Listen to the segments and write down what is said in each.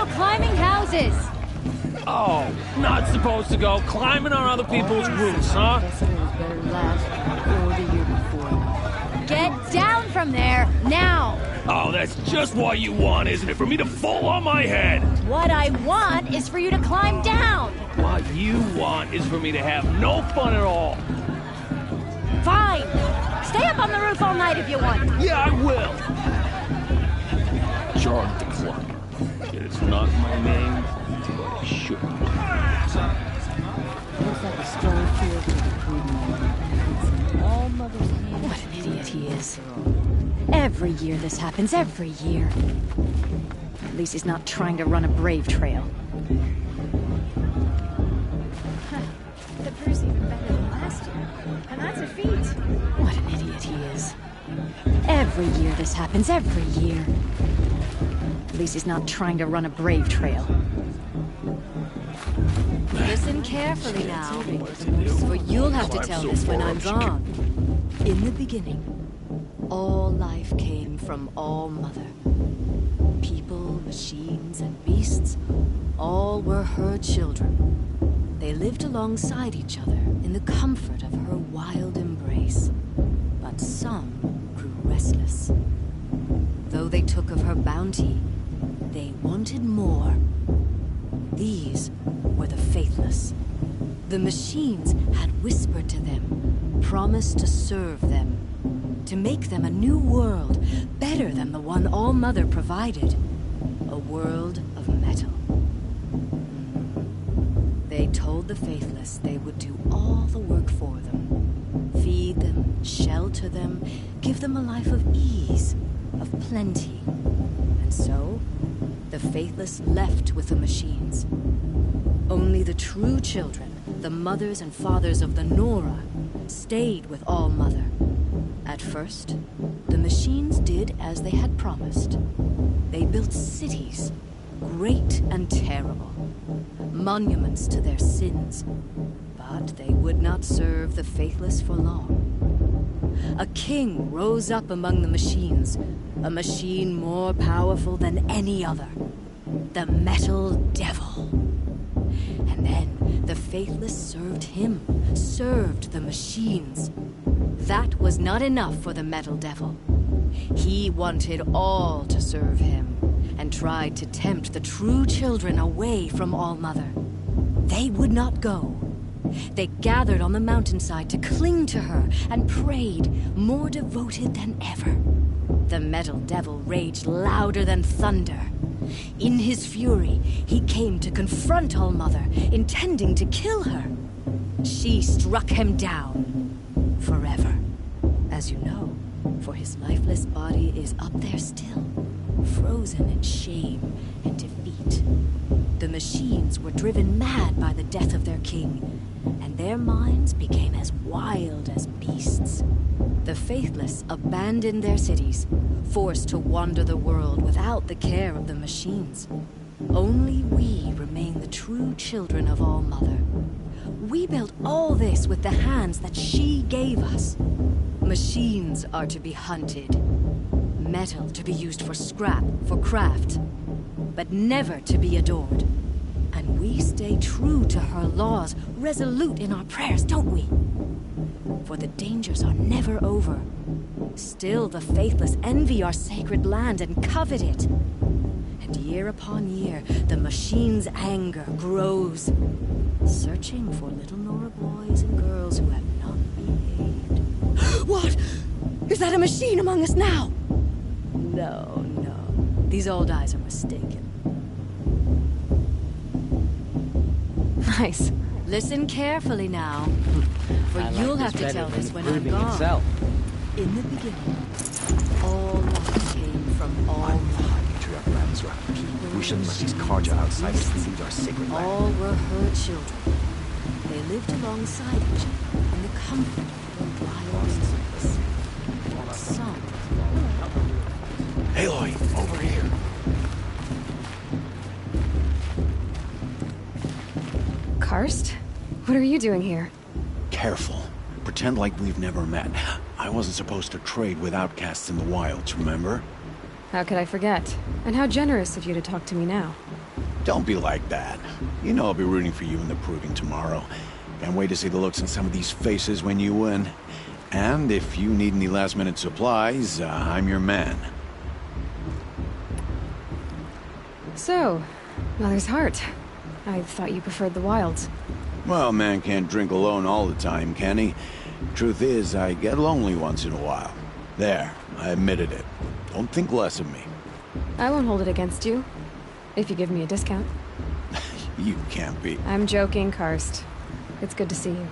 go climbing houses. Oh, not supposed to go climbing on other people's roofs, huh? Get down from there, now! Oh, that's just what you want, isn't it? For me to fall on my head! What I want is for you to climb down! What you want is for me to have no fun at all. Fine! Stay up on the roof all night if you want. Yeah, I will! Charge the climb. It's not my name, but it should be. Looks like a strong field for the prudent. All mother's hands. What an idiot he is. Every year this happens, every year. At least he's not trying to run a brave trail. The brew's even better than last year. And that's a feat. What an idiot he is. Every year this happens, every year. At least he's not trying to run a brave trail. Listen carefully now, for you'll have to tell this when I'm gone. In the beginning, all life came from All Mother. People, machines, and beasts, all were her children. They lived alongside each other in the comfort of her wild embrace. But some grew restless. Though they took of her bounty, they wanted more. These were the faithless. The machines had whispered to them, promised to serve them, to make them a new world, better than the one All Mother provided. A world of metal. They told the faithless they would do all the work for them. Feed them, shelter them, give them a life of ease, of plenty. And so, the faithless left with the machines. Only the true children, the mothers and fathers of the Nora, stayed with All Mother. At first, the machines did as they had promised. They built cities, great and terrible, monuments to their sins. But they would not serve the faithless for long. A king rose up among the machines, a machine more powerful than any other. The Metal Devil. And then the faithless served him, served the machines. That was not enough for the Metal Devil. He wanted all to serve him, and tried to tempt the true children away from All Mother. They would not go. They gathered on the mountainside to cling to her and prayed, more devoted than ever. The Metal Devil raged louder than thunder. In his fury, he came to confront All Mother, intending to kill her. She struck him down. Forever. As you know, for his lifeless body is up there still, frozen in shame and defeat. The machines were driven mad by the death of their king, and their minds became as wild as beasts. The faithless abandoned their cities, forced to wander the world without the care of the machines. Only we remain the true children of All Mother. We built all this with the hands that she gave us. Machines are to be hunted. Metal to be used for scrap, for craft. But never to be adored. And we stay true to her laws, resolute in our prayers, don't we? For the dangers are never over. Still the faithless envy our sacred land and covet it. And year upon year, the machine's anger grows, searching for little Nora boys and girls who have not behaved. What? Is that a machine among us now? No, no. These old eyes are mistaken. Nice. Listen carefully now, for you'll have to tell this when I'm gone. Itself. In the beginning, all life came from All Mother. We shouldn't let these Karja outsiders lead our sacred land. All were her children. They lived alongside each other in the comfort of their wild embrace. But some... Aloy, over here. Karst? What are you doing here? Careful. Pretend like we've never met. I wasn't supposed to trade with outcasts in the wilds, remember? How could I forget? And how generous of you to talk to me now. Don't be like that. You know I'll be rooting for you in the proving tomorrow. Can't wait to see the looks on some of these faces when you win. And if you need any last-minute supplies, I'm your man. So, Mother's Heart. I thought you preferred the wilds. Well, man can't drink alone all the time, can he? Truth is, I get lonely once in a while. There, I admitted it. Don't think less of me. I won't hold it against you, if you give me a discount. You can't be. I'm joking, Karst. It's good to see you.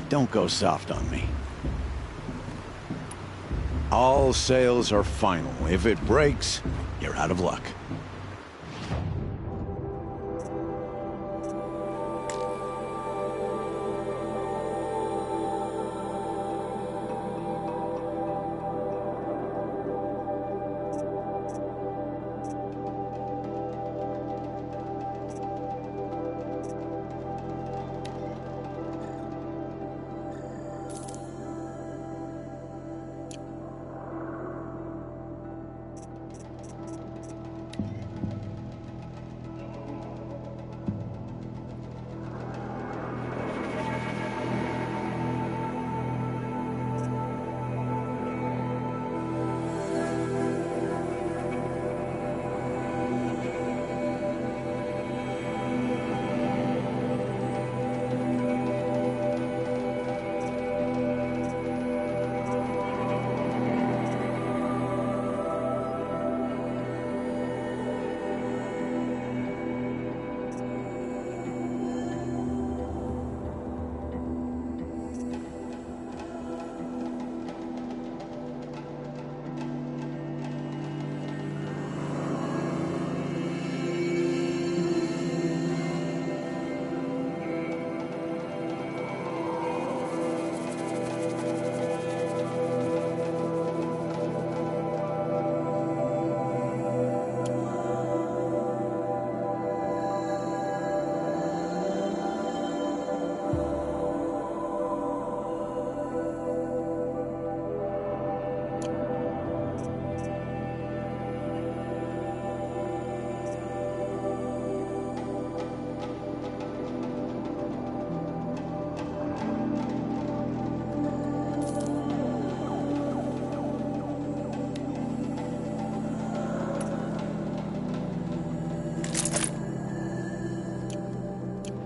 Don't go soft on me. All sales are final. If it breaks, you're out of luck.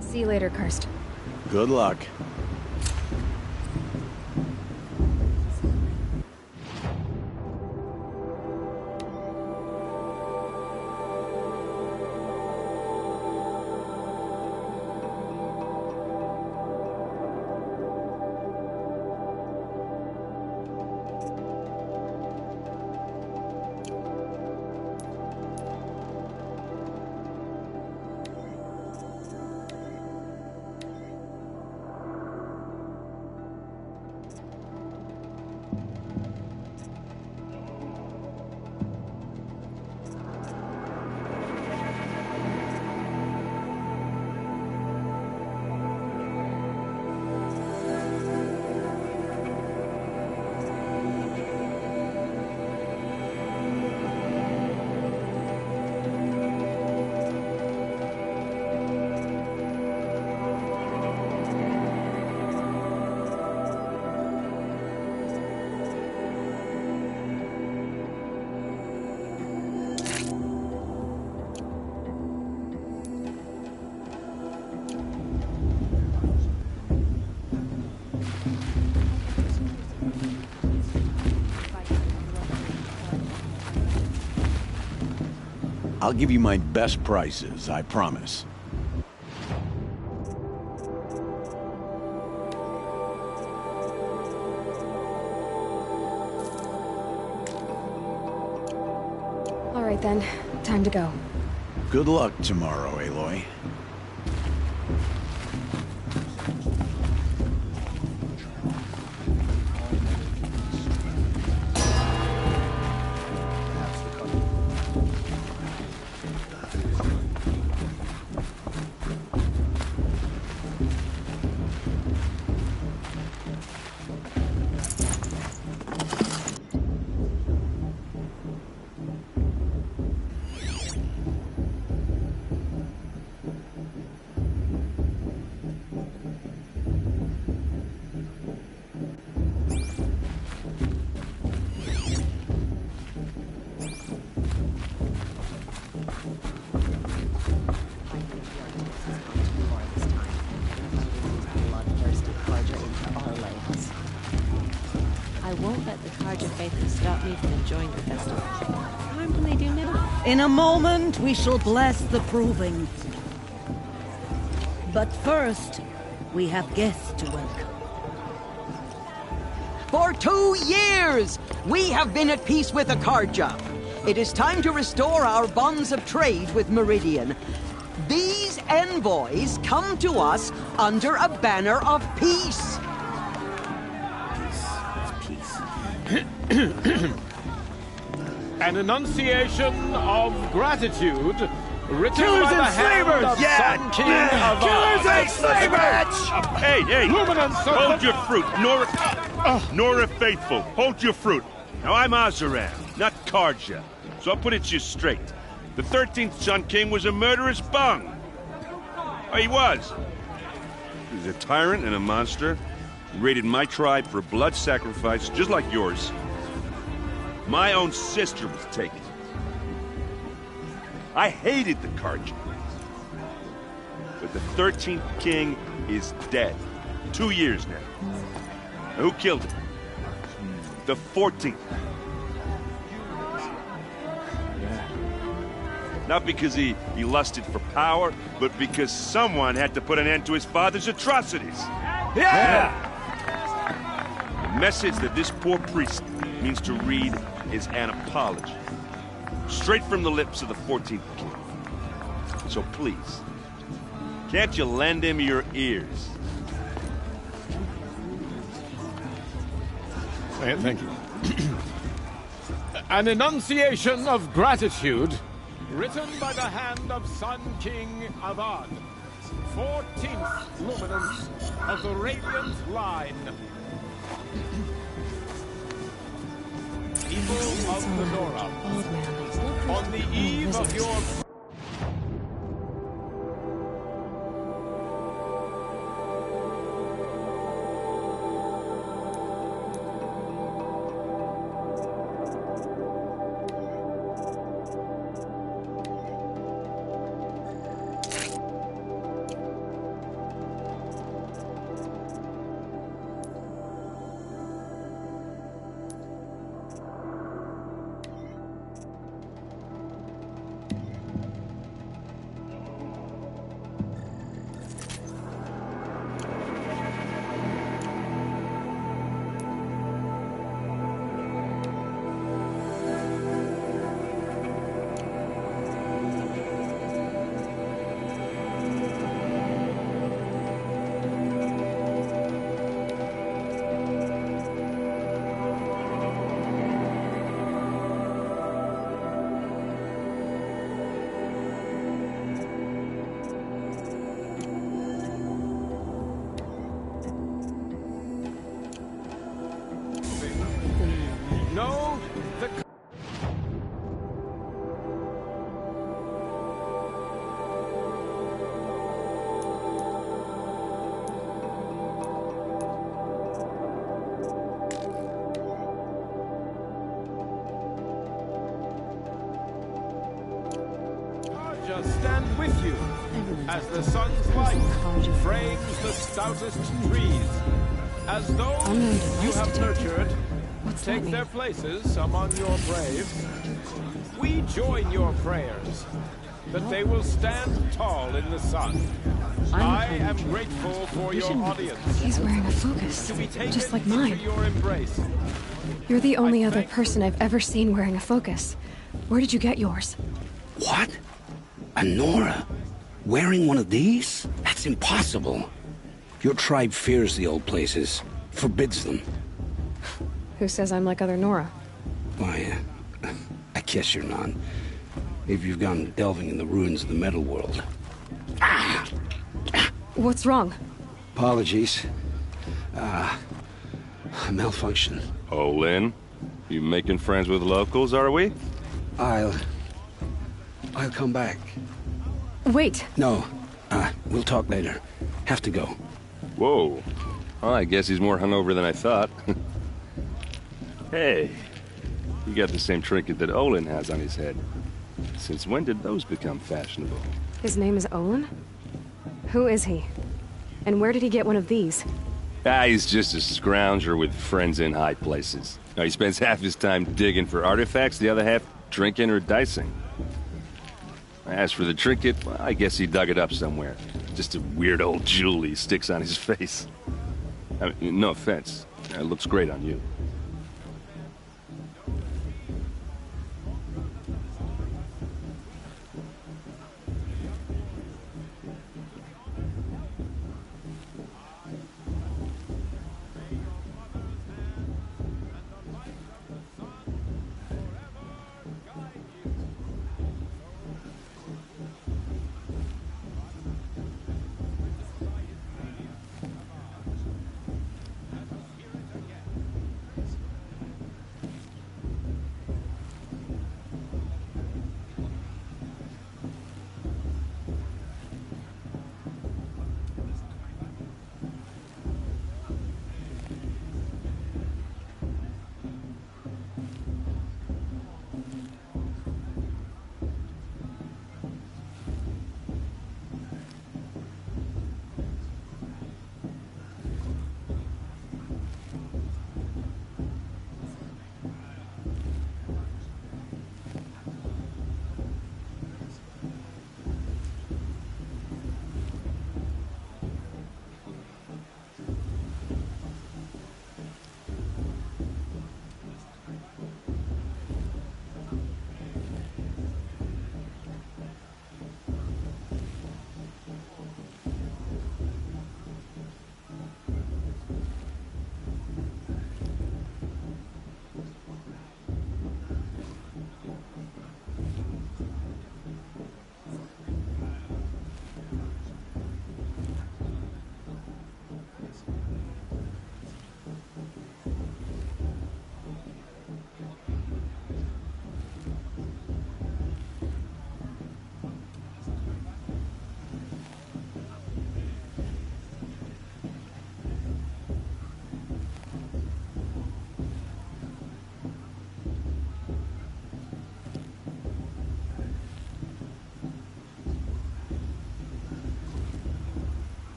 See you later, Karst. Good luck. I'll give you my best prices, I promise. All right then, time to go. Good luck tomorrow, Aloy. stop me from enjoying the festival. How can they do now? In a moment, we shall bless the proving. But first, we have guests to welcome. For 2 years, we have been at peace with Akarja. It is time to restore our bonds of trade with Meridian. These envoys come to us under a banner of peace. An enunciation of gratitude written Killers by the and hand slavers! of Yeah! Sun King of Killers and slavers! Hey, Luminance of hold the- your fruit. Nora Faithful, hold your fruit. Now, I'm Azaran, not Karja, so I'll put it to you straight. The 13th Sun King was a murderous bung. Oh, he was. He was a tyrant and a monster. He raided my tribe for a blood sacrifice, just like yours. My own sister was taken. I hated the Karja. But the 13th King is dead. 2 years now. Now, who killed him? The 14th. Not because he lusted for power, but because someone had to put an end to his father's atrocities. Yeah! The message that this poor priest means to read is an apology. Straight from the lips of the 14th King. So please, can't you lend him your ears? Thank you. An enunciation of gratitude written by the hand of Sun King Avad, 14th luminance of the Radiant Line. People of the Nora, Old man. on the eve of your... No, the... Just stand with you as the sun's light frames the stoutest trees, as those you have nurtured take their places among your braves. We join your prayers that they will stand tall in the sun. I am grateful for your audience. He's wearing a focus, To be taken just like into mine. your embrace. You're the only other person I've ever seen wearing a focus. Where did you get yours? What? A Nora? Wearing one of these? That's impossible. Your tribe fears the old places, forbids them. Who says I'm like other Nora? Why, I guess you're not. Maybe you've gone delving in the ruins of the metal world. What's wrong? Apologies. A malfunction. Oh, Lynn, you making friends with locals, are we? I'll come back. Wait. No, we'll talk later. Have to go. Whoa. Well, I guess he's more hungover than I thought. Hey, you got the same trinket that Olin has on his head. Since when did those become fashionable? His name is Olin? Who is he? And where did he get one of these? Ah, he's just a scrounger with friends in high places. Now, he spends half his time digging for artifacts, the other half drinking or dicing. As for the trinket, well, I guess he dug it up somewhere. Just a weird old jewel he sticks on his face. I mean, no offense. It looks great on you.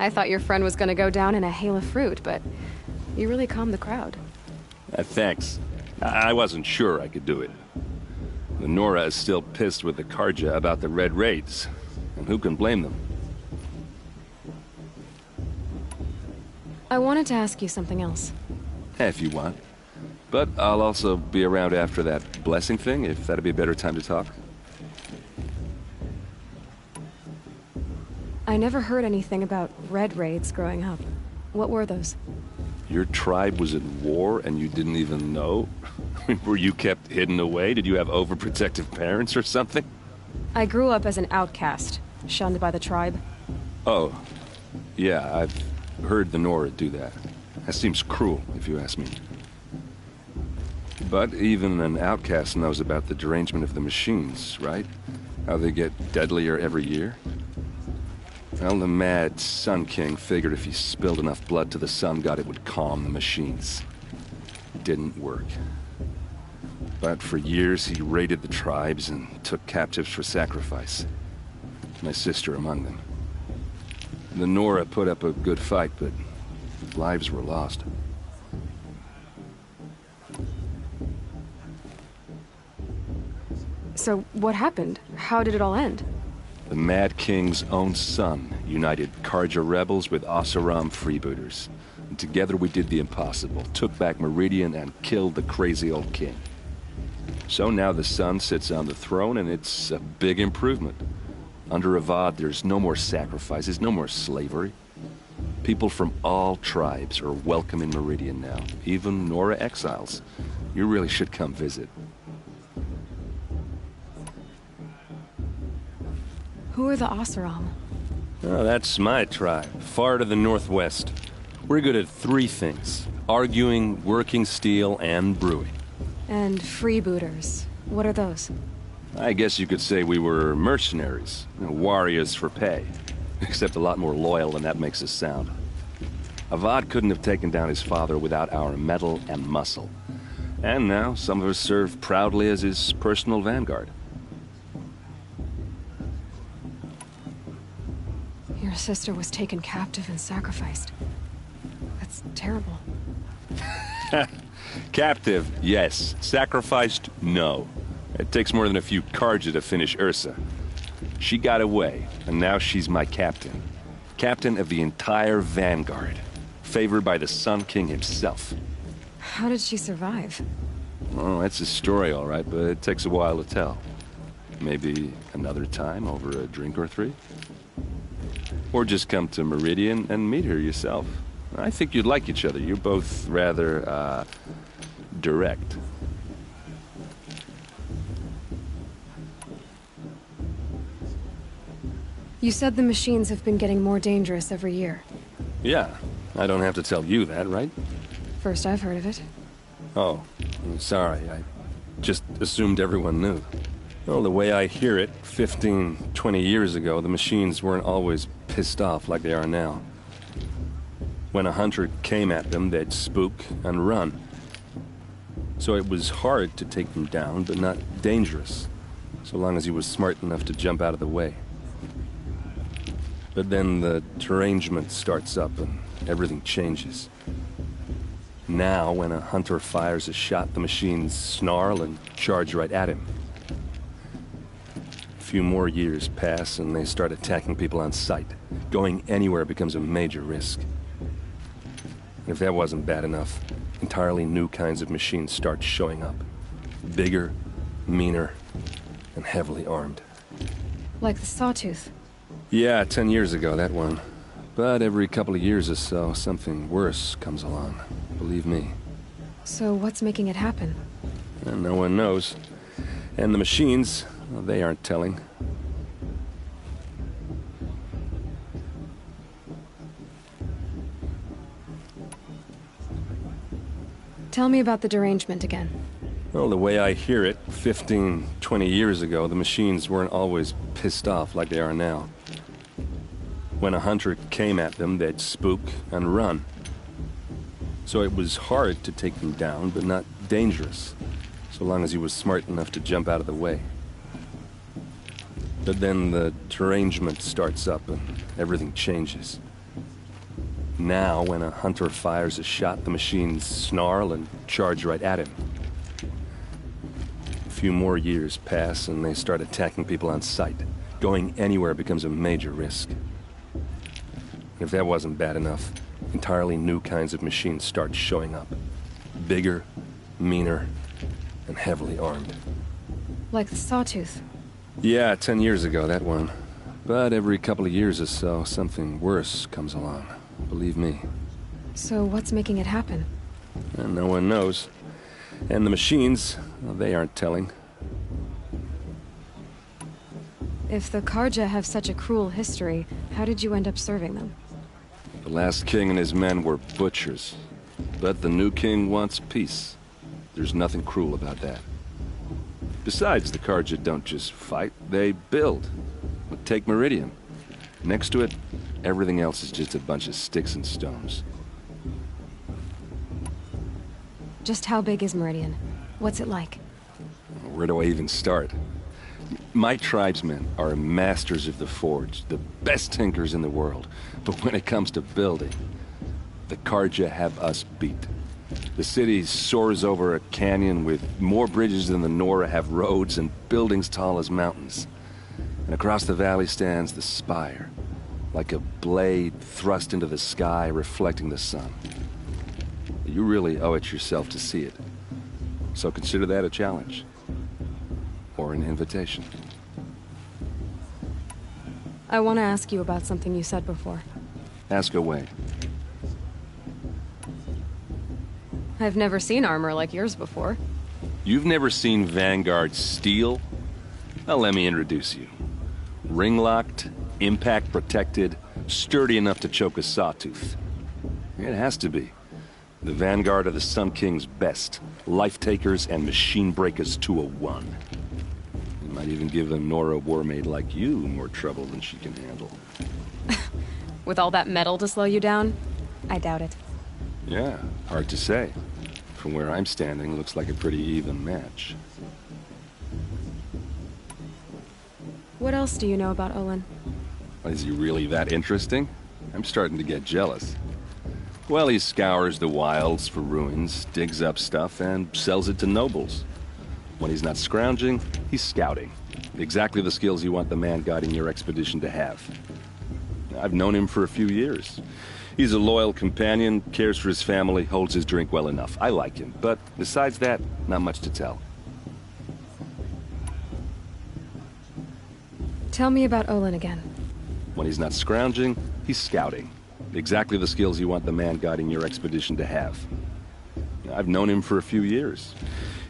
I thought your friend was gonna go down in a hail of fruit, but you really calmed the crowd. Thanks. I wasn't sure I could do it. The Nora is still pissed with the Karja about the Red Raids, and who can blame them? I wanted to ask you something else. If you want. But I'll also be around after that blessing thing, if that'd be a better time to talk. I never heard anything about Red Raids growing up. What were those? Your tribe was at war and you didn't even know? Were you kept hidden away? Did you have overprotective parents or something? I grew up as an outcast, shunned by the tribe. Oh, yeah, I've heard the Nora do that. That seems cruel, if you ask me. But even an outcast knows about the derangement of the machines, right? How they get deadlier every year? Well, the mad Sun King figured if he spilled enough blood to the Sun God, it would calm the machines. It didn't work. But for years, he raided the tribes and took captives for sacrifice. My sister among them. The Nora put up a good fight, but lives were lost. So, what happened? How did it all end? The Mad King's own son united Karja rebels with Oseram freebooters. And together we did the impossible, took back Meridian and killed the crazy old king. So now the son sits on the throne and it's a big improvement. Under Avad, there's no more sacrifices, no more slavery. People from all tribes are welcome in Meridian now, even Nora exiles. You really should come visit. Who are the Oseram? Oh, that's my tribe, far to the northwest. We're good at three things: arguing, working steel, and brewing. And freebooters. What are those? I guess you could say we were mercenaries, warriors for pay. Except a lot more loyal than that makes us sound. Avad couldn't have taken down his father without our metal and muscle. And now, some of us serve proudly as his personal vanguard. Your sister was taken captive and sacrificed. That's terrible. Captive, yes. Sacrificed, no. It takes more than a few Carja to finish Ursa. She got away, and now she's my captain. Captain of the entire vanguard. Favored by the Sun King himself. How did she survive? Oh, that's a story, all right, but it takes a while to tell. Maybe another time over a drink or three? Or just come to Meridian and meet her yourself. I think you'd like each other. You're both rather, direct. You said the machines have been getting more dangerous every year. Yeah, I don't have to tell you that, right? First I've heard of it. Oh, I'm sorry. I just assumed everyone knew. Well, the way I hear it, 15, 20 years ago, the machines weren't always pissed off like they are now. When a hunter came at them, they'd spook and run. So it was hard to take them down, but not dangerous, so long as he was smart enough to jump out of the way. But then the derangement starts up and everything changes. Now, when a hunter fires a shot, the machines snarl and charge right at him. A few more years pass and they start attacking people on sight. Going anywhere becomes a major risk. And if that wasn't bad enough, entirely new kinds of machines start showing up. Bigger, meaner, and heavily armed. Like the Sawtooth? Yeah, 10 years ago, that one. But every couple of years or so, something worse comes along. Believe me. So what's making it happen? And no one knows. And the machines, well, they aren't telling. Tell me about the derangement again. Well, the way I hear it, 15, 20 years ago, the machines weren't always pissed off like they are now. When a hunter came at them, they'd spook and run. So it was hard to take them down, but not dangerous, so long as he was smart enough to jump out of the way. But then the derangement starts up and everything changes. Now, when a hunter fires a shot, the machines snarl and charge right at him. A few more years pass and they start attacking people on sight. Going anywhere becomes a major risk. If that wasn't bad enough, entirely new kinds of machines start showing up. Bigger, meaner, and heavily armed. Like the Sawtooth? Yeah, 10 years ago, that one. But every couple of years or so, something worse comes along. Believe me. So what's making it happen? And no one knows. And the machines, well, they aren't telling. If the Carja have such a cruel history, how did you end up serving them? The last king and his men were butchers. But the new king wants peace. There's nothing cruel about that. Besides, the Carja don't just fight, they build. Take Meridian. Next to it, everything else is just a bunch of sticks and stones. Just how big is Meridian? What's it like? Where do I even start? My tribesmen are masters of the forge, the best tinkers in the world. But when it comes to building, the Carja have us beat. The city soars over a canyon with more bridges than the Nora have roads and buildings tall as mountains. And across the valley stands the spire, like a blade thrust into the sky reflecting the sun. You really owe it yourself to see it. So consider that a challenge. Or an invitation. I want to ask you about something you said before. Ask away. I've never seen armor like yours before. You've never seen Vanguard steel? Well, let me introduce you. Ring-locked, Impact protected, sturdy enough to choke a sawtooth. It has to be. The vanguard of the Sun King's best. Life takers and machine breakers to a one. It might even give a Nora warmaid like you more trouble than she can handle. With all that metal to slow you down? I doubt it. Yeah, hard to say. From where I'm standing, looks like a pretty even match. What else do you know about Olin? Is he really that interesting? I'm starting to get jealous. Well, he scours the wilds for ruins, digs up stuff, and sells it to nobles. When he's not scrounging, he's scouting. Exactly the skills you want the man guiding your expedition to have. I've known him for a few years. He's a loyal companion, cares for his family, holds his drink well enough. I like him, but besides that, not much to tell. Tell me about Olin again. When he's not scrounging, he's scouting. Exactly the skills you want the man guiding your expedition to have. I've known him for a few years.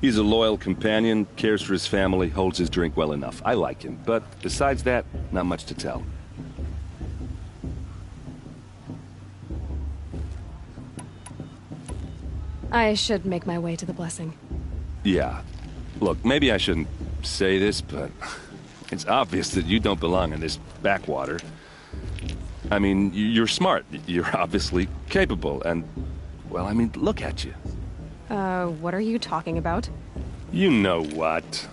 He's a loyal companion, cares for his family, holds his drink well enough. I like him, but besides that, not much to tell. I should make my way to the blessing. Yeah. Look, maybe I shouldn't say this, but it's obvious that you don't belong in this backwater. I mean, you're smart. You're obviously capable, and, well, I mean, look at you. What are you talking about? You know what.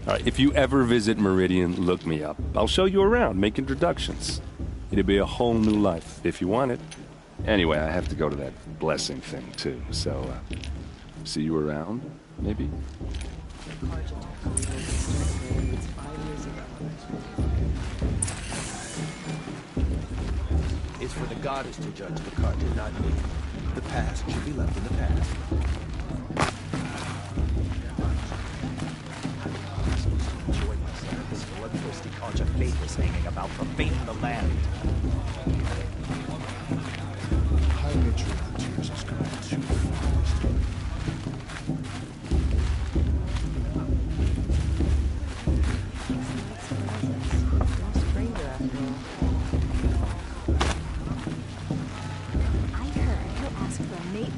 All right, if you ever visit Meridian, look me up. I'll show you around, make introductions. It'll be a whole new life, if you want it. Anyway, I have to go to that blessing thing, too, so, see you around, maybe? It's for the goddess to judge the Carja, not me. The past should be left in the past. Enjoy myself. This bloodthirsty Carja faithless hanging about, profaning the land. High nature of the tears is coming too fast.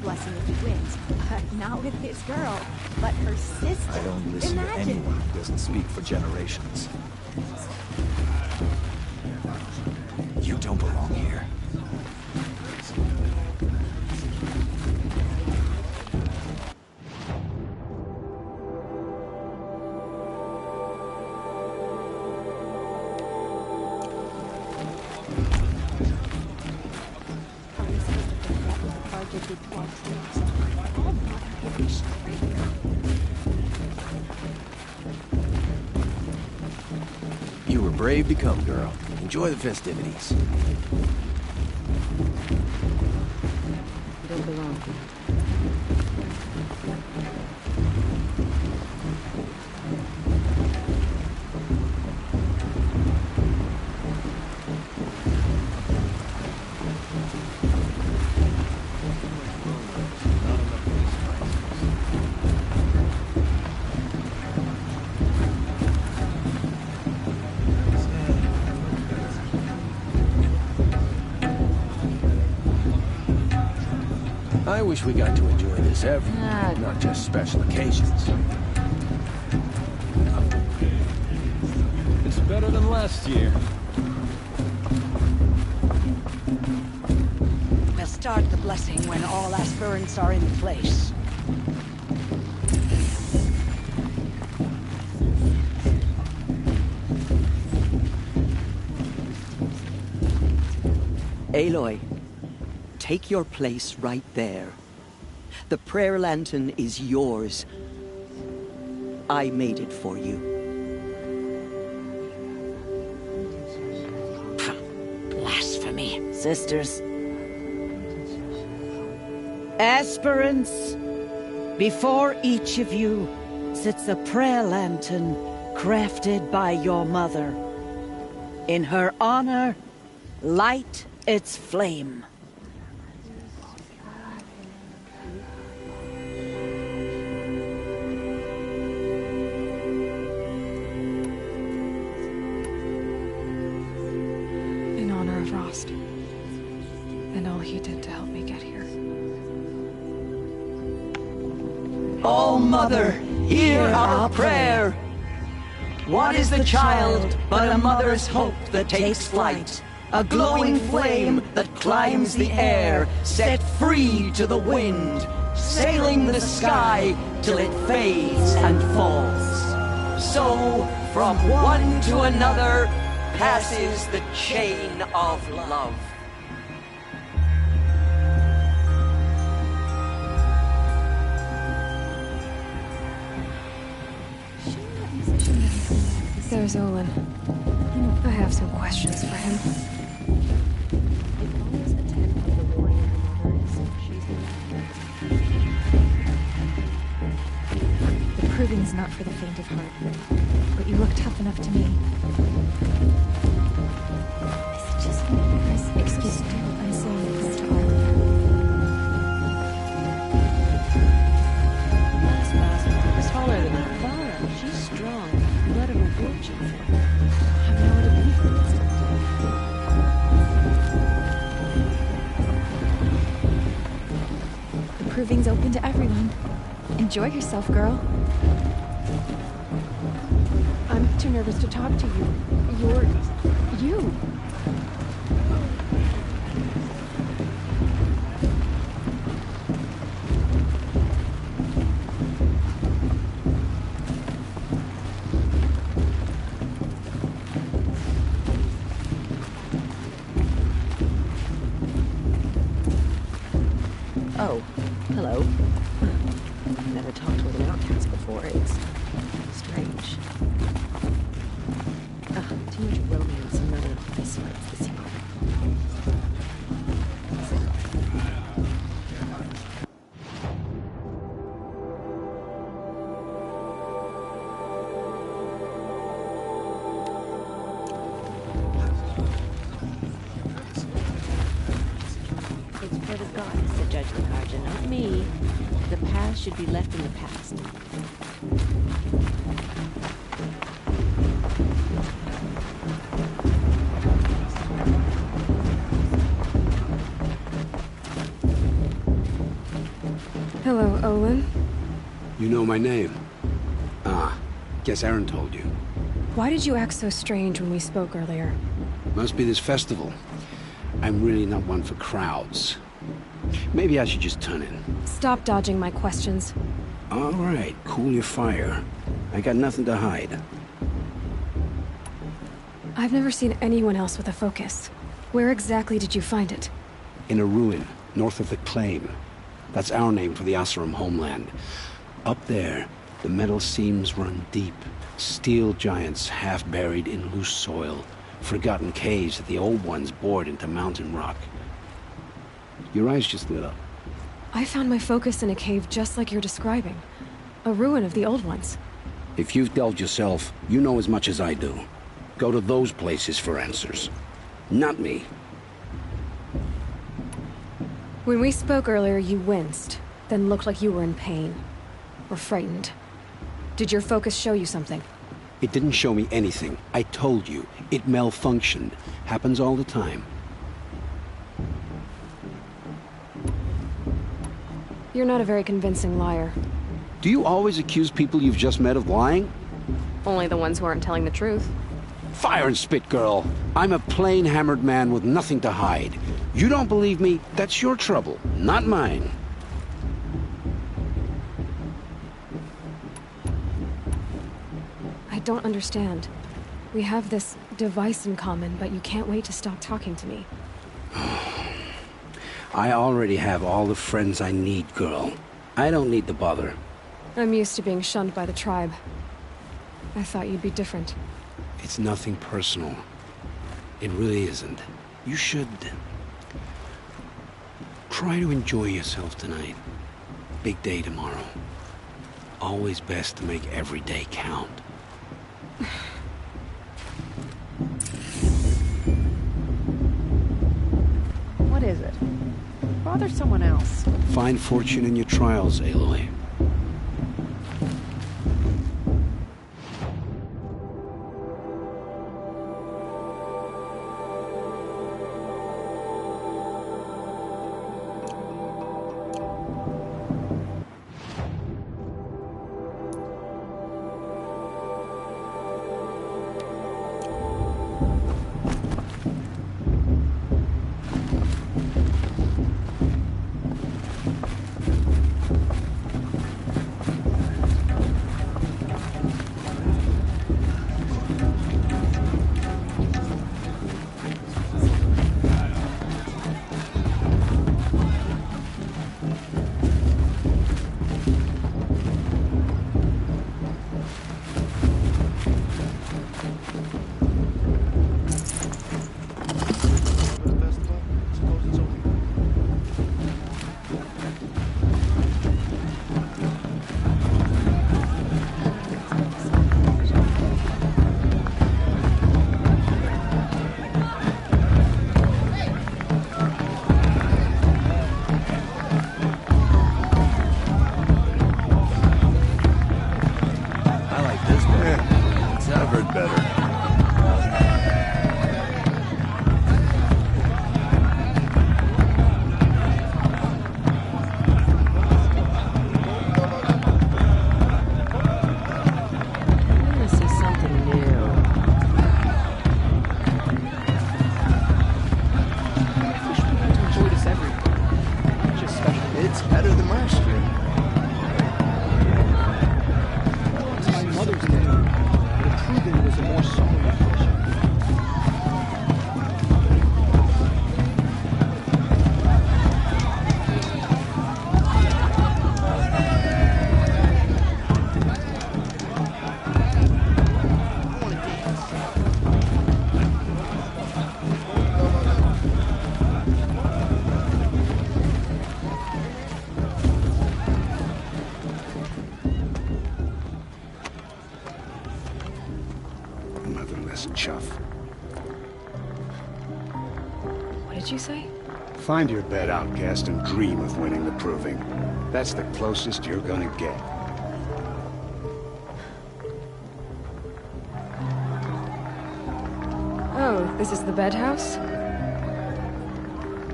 Blessing if he wins, but not with his girl, but her sister. I don't listen to anyone who doesn't speak for generations. You don't belong here. You were brave to come, girl. Enjoy the festivities. You don't belong. I wish we got to enjoy this every night, not just special occasions. It's better than last year. We'll start the blessing when all aspirants are in place. Aloy, take your place right there. The prayer lantern is yours. I made it for you. Blasphemy, sisters. Aspirants, before each of you sits a prayer lantern crafted by your mother. In her honor, light its flame. he did to help me get here. Oh, Mother, hear our prayer. What is the child but a mother's hope that takes flight? A glowing flame that climbs the air, set free to the wind, sailing the sky till it fades and falls. So, from one to another, passes the chain of love. There's Olin. I have some questions for him. The proving is not for the faint of heart, but you look tough enough to me. Is it just me? Excuse me, I'm saying this to Arthur. Last taller than that. Vara, she's strong. Blood of a virgin. I have no other belief in this. The proving's open to everyone. Enjoy yourself, girl. I'm too nervous to talk to you. You're... you. Oh, hello. Never talked with an outcast before. It's strange. Too much romance and none of this lights the secret. It's for the gods to judge the Karja, not me. The past should be left in the past. Hello, Olin. You know my name? Ah, guess Aaron told you. Why did you act so strange when we spoke earlier? Must be this festival. I'm really not one for crowds. Maybe I should just turn in. Stop dodging my questions. All right, cool your fire. I got nothing to hide. I've never seen anyone else with a focus. Where exactly did you find it? In a ruin, north of the Claim. That's our name for the Asuram homeland. Up there, the metal seams run deep. Steel giants half buried in loose soil. Forgotten caves that the old ones bored into mountain rock. Your eyes just lit up. I found my focus in a cave just like you're describing. A ruin of the old ones. If you've delved yourself, you know as much as I do. Go to those places for answers. Not me. When we spoke earlier, you winced, then looked like you were in pain. Or frightened. Did your focus show you something? It didn't show me anything. I told you. It malfunctioned. Happens all the time. You're not a very convincing liar. Do you always accuse people you've just met of lying? Only the ones who aren't telling the truth. Fire and spit, girl. I'm a plain hammered man with nothing to hide. You don't believe me? That's your trouble, not mine. I don't understand. We have this device in common, but you can't wait to stop talking to me. I already have all the friends I need, girl. I don't need the bother. I'm used to being shunned by the tribe. I thought you'd be different. It's nothing personal. It really isn't. You should... try to enjoy yourself tonight. Big day tomorrow. Always best to make every day count. What is it? Bother someone else. Find fortune in your trials, Aloy. I've heard better. Chuff. What did you say? Find your bed, outcast, and dream of winning the proving. That's the closest you're gonna get. Oh, this is the bed house?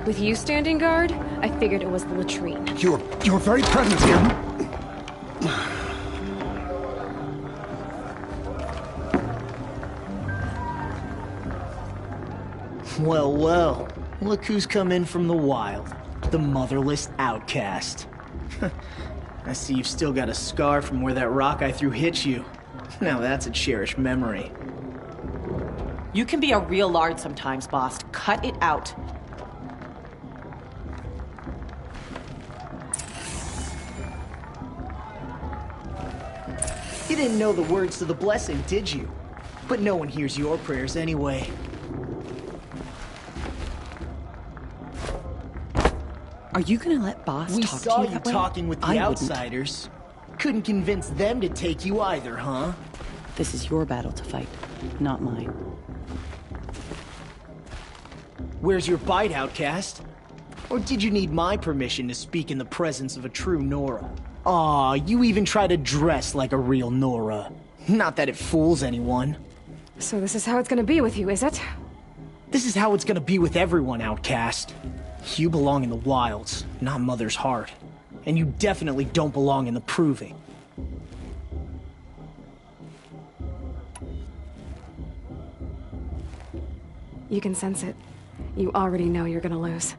With you standing guard, I figured it was the latrine. Your very presence here. Well, well. Look who's come in from the wild. The motherless outcast. I see you've still got a scar from where that rock I threw hit you. Now that's a cherished memory. You can be a real lard sometimes, boss. Cut it out. You didn't know the words to the blessing, did you? But no one hears your prayers anyway. Are you gonna let boss We talk saw to you you that way? talking with the I outsiders. Couldn't convince them to take you either, huh? This is your battle to fight, not mine. Where's your bite, outcast? Or did you need my permission to speak in the presence of a true Nora? Aw, you even try to dress like a real Nora. Not that it fools anyone. So this is how it's gonna be with you, is it? This is how it's gonna be with everyone, outcast. You belong in the wilds, not Mother's heart. And you definitely don't belong in the proving. You can sense it. You already know you're gonna lose.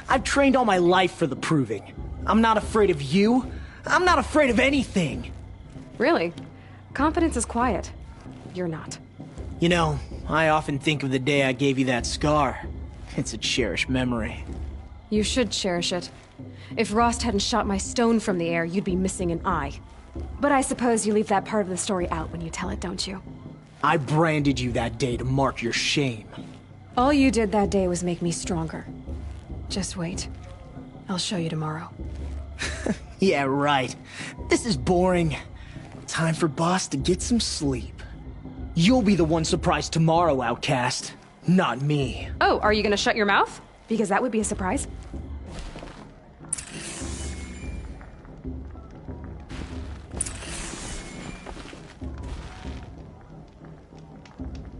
I've trained all my life for the proving. I'm not afraid of you. I'm not afraid of anything. Really? Confidence is quiet. You're not. You know, I often think of the day I gave you that scar. It's a cherished memory. You should cherish it. If Rost hadn't shot my stone from the air, you'd be missing an eye. But I suppose you leave that part of the story out when you tell it, don't you? I branded you that day to mark your shame. All you did that day was make me stronger. Just wait. I'll show you tomorrow. Yeah, right. This is boring. Time for Boss to get some sleep. You'll be the one surprised tomorrow, outcast. Not me. Oh, are you gonna shut your mouth? Because that would be a surprise.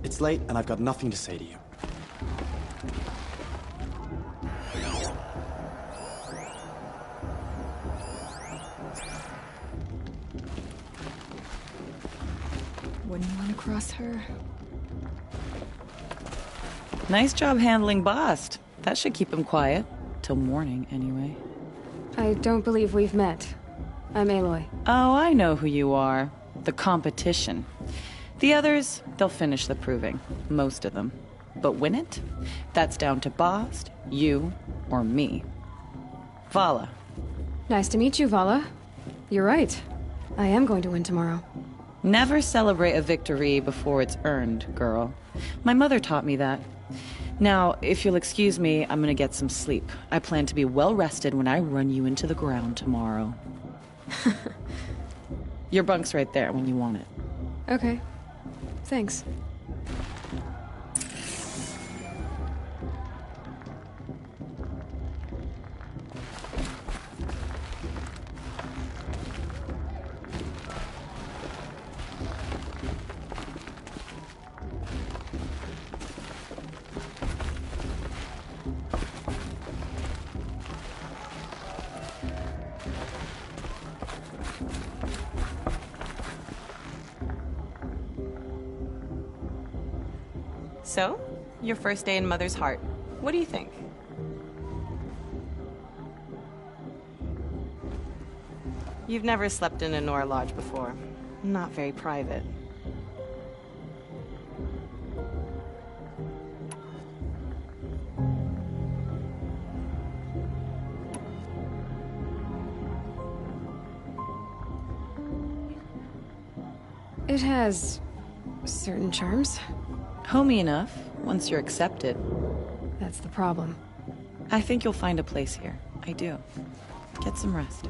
It's late, and I've got nothing to say to you. Wouldn't want to cross her. Nice job handling Bast. That should keep him quiet. Till morning, anyway. I don't believe we've met. I'm Aloy. Oh, I know who you are. The competition. The others, they'll finish the proving. Most of them. But win it? That's down to Bast, you, or me. Vala. Nice to meet you, Vala. You're right. I am going to win tomorrow. Never celebrate a victory before it's earned, girl. My mother taught me that. Now, if you'll excuse me, I'm gonna get some sleep. I plan to be well rested when I run you into the ground tomorrow. Your bunk's right there when you want it. Okay. Thanks. So, your first day in Mother's Heart. What do you think? You've never slept in a Nora Lodge before. Not very private. It has certain charms. Homey enough, once you're accepted. That's the problem. I think you'll find a place here. I do. Get some rest.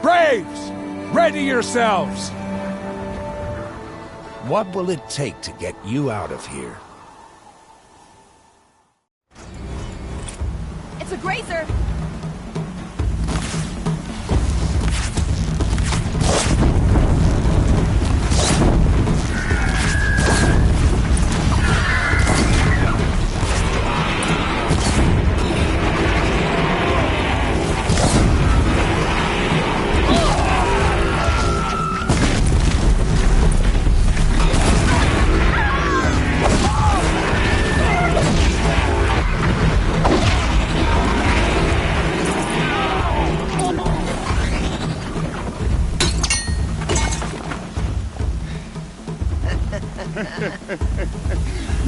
Braves! Ready yourselves! What will it take to get you out of here? It's a grazer!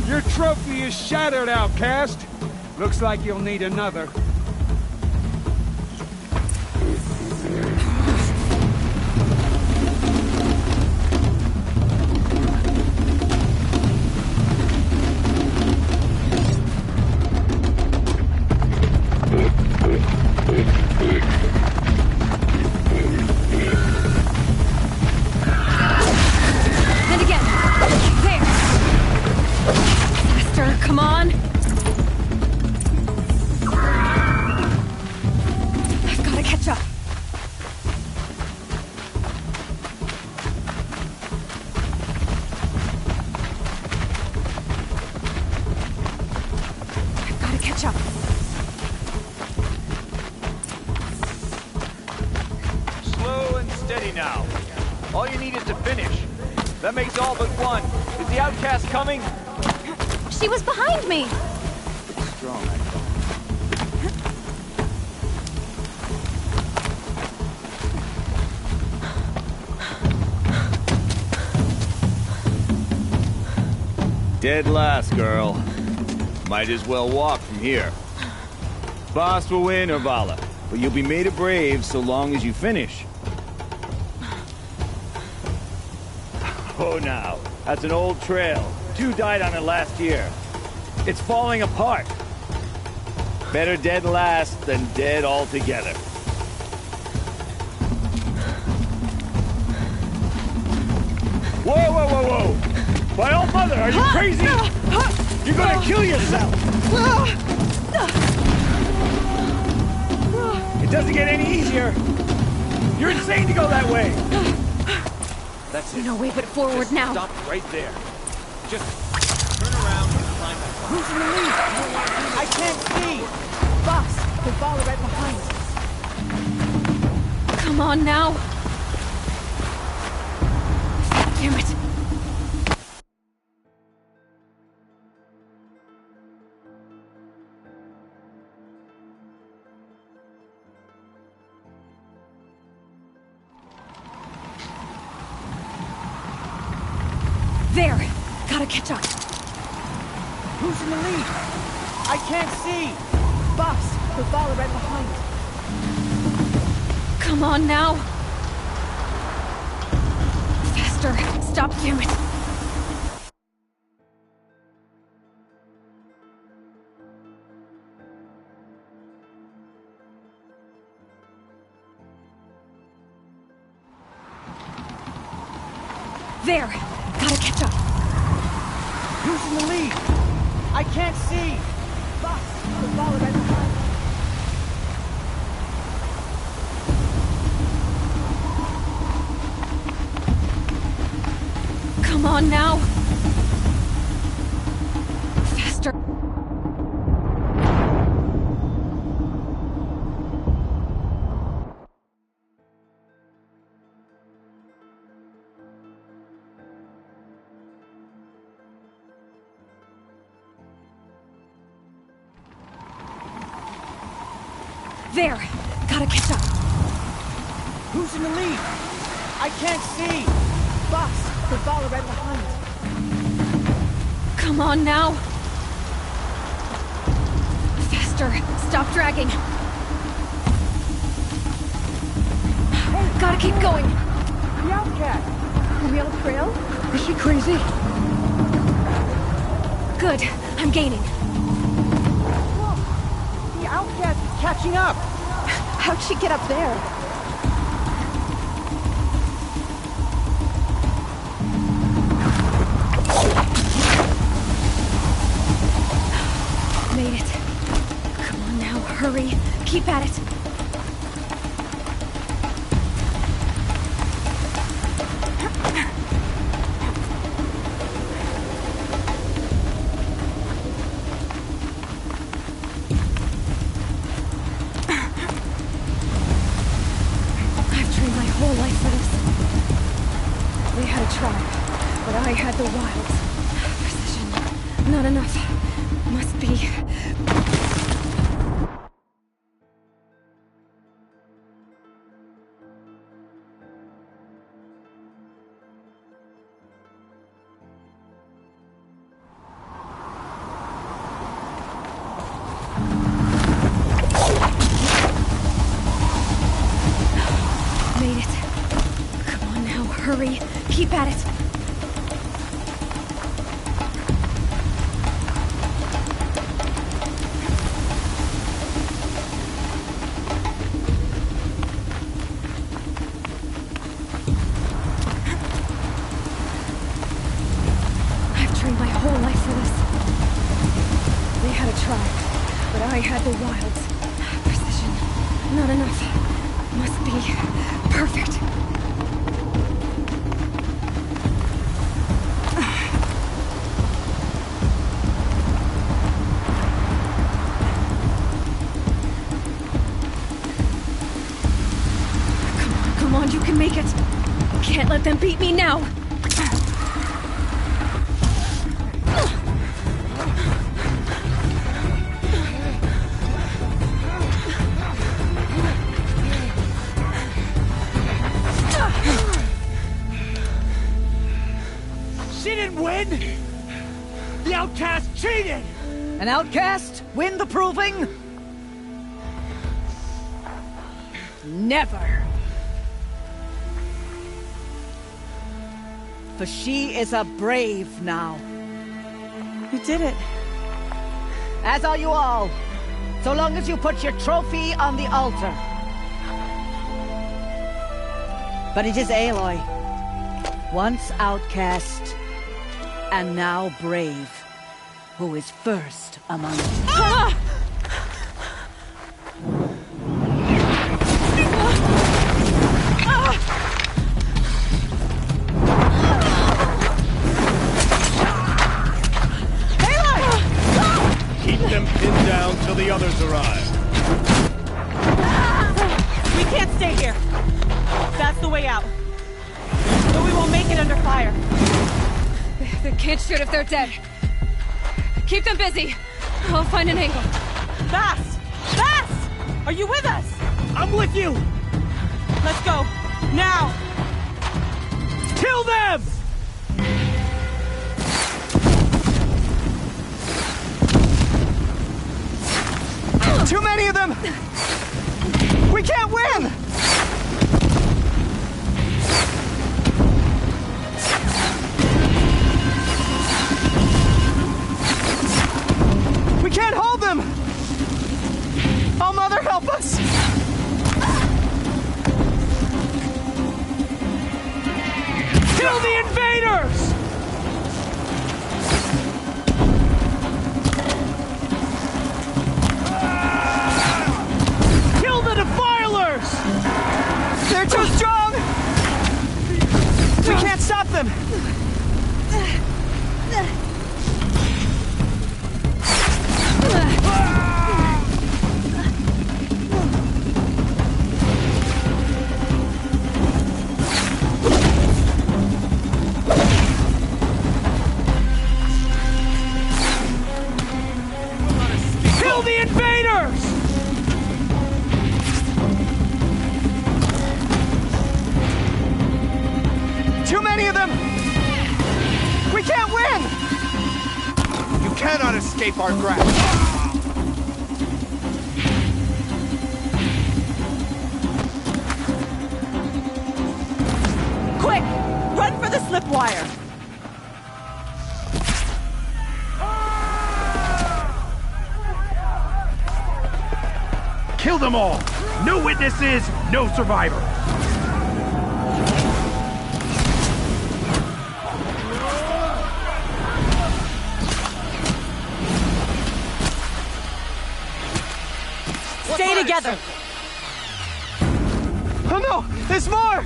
Your trophy is shattered, outcast. Looks like you'll need another. And again. There. Faster, come on. I've got to catch up. I've got to catch up. Slow and steady now. All you need is to finish. That makes all but one. Is the outcast coming? She was behind me. Strong. Dead last, girl. Might as well walk from here. Boss will win, or Vala, but you'll be made a brave so long as you finish. Oh, now, that's an old trail. 2 died on it last year. It's falling apart. Better dead last than dead altogether. Whoa, whoa, whoa, whoa! My old mother, are you crazy? You're gonna kill yourself! It doesn't get any easier. You're insane to go that way. That's it. No way but forward Just now. Stop right there. Just turn around and climb back. Who's in the lead? I can't see. Boss, the ball right behind. Come on now. Damn it. There! Gotta catch up. Who's in the lead? I can't see! Boss, the follower right behind. Come on now! Faster! Stop, damn it! There! Gotta catch up. Who's in the lead? I can't see! Boss, the follower right behind. Come on now! Faster! There! Gotta catch up. Who's in the lead? I can't see! Boss, the follower right behind. Come on now! Faster! Stop dragging! Hey, gotta keep going! The outcast! The real trail? Is she crazy? Good. I'm gaining. Look! The outcast is catching up! How'd she get up there? Made it. Come on now, hurry. Keep at it. I've trained my whole life for this. They had a tribe, but I had the wilds. Precision. Not enough. Must be... Made it. Come on now, hurry. Keep at it. My whole life for this. They had a tribe, but I had the wilds. Precision. Not enough. Must be perfect. Come on, you can make it. Can't let them beat me now. Win? The outcast cheated! An outcast? Win the proving? Never. For she is a brave now. You did it. As are you all. So long as you put your trophy on the altar. But it is Aloy. Once outcast, and now brave, who is first among us. Ah! Keep them pinned down till the others arrive. We can't stay here. That's the way out. But we won't make it under fire. They can't shoot if they're dead. Keep them busy. I'll find an angle. Bass! Bass! Are you with us? I'm with you! Let's go. Let's go. Now! Kill them! many of them! We can't win! We can't hold them! Oh, Mother, help us! Kill the invaders! Kill the defilers! They're too strong! We can't stop them! Kill the invaders! Too many of them! We can't win! You cannot escape our grasp! Quick! Run for the slip wire! Kill them all! No witnesses, no survivor! Stay together! Oh no! There's more!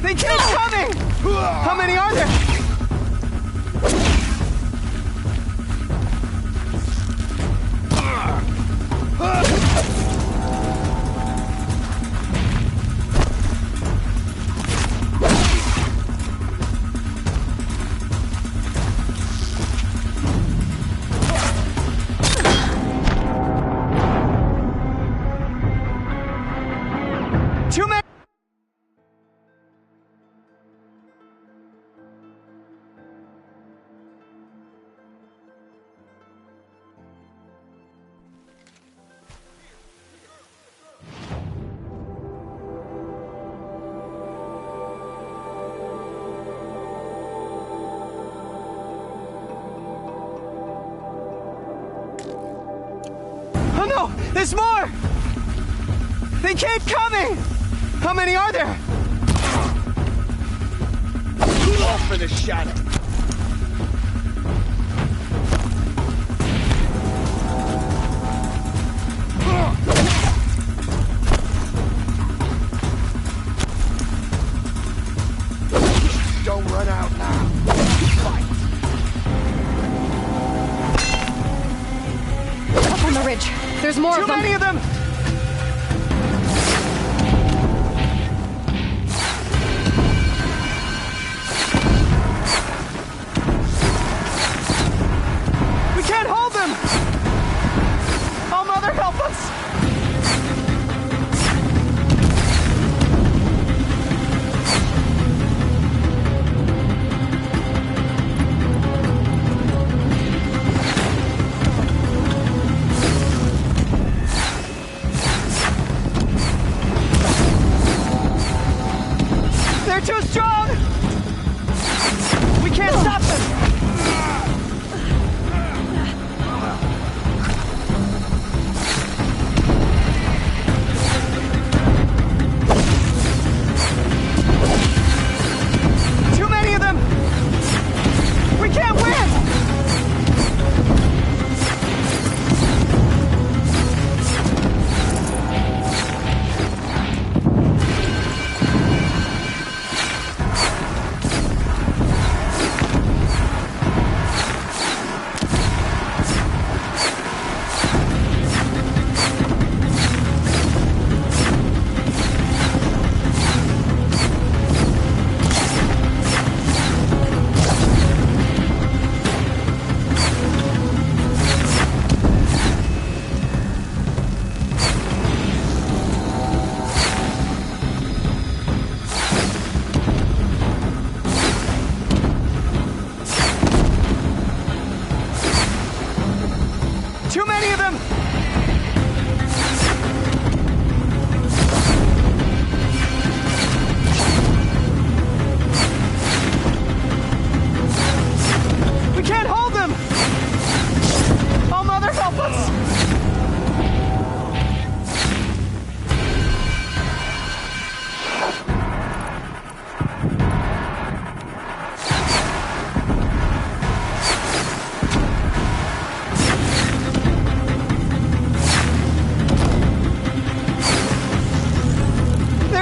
They keep coming! How many are there? Too many! Oh no! There's more! They keep coming! How many are there? All for the shadow! Don't run out now. Fight! Up on the ridge. There's more of them. Too many of them! We can't hold them! Oh, Mother, help us! They're too strong! We can't stop them! Too many of them! We can't win!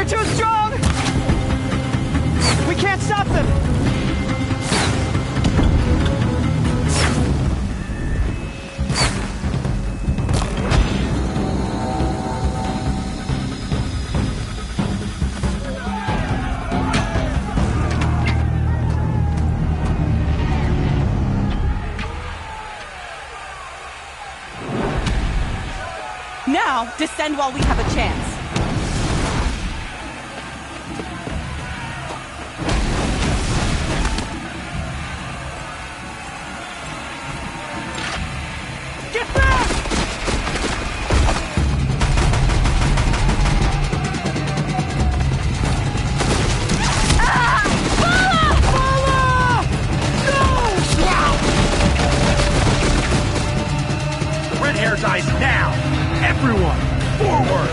They're too strong! We can't stop them! Now, descend while we have a chance. Get back! The red hair dies now! Everyone, forward!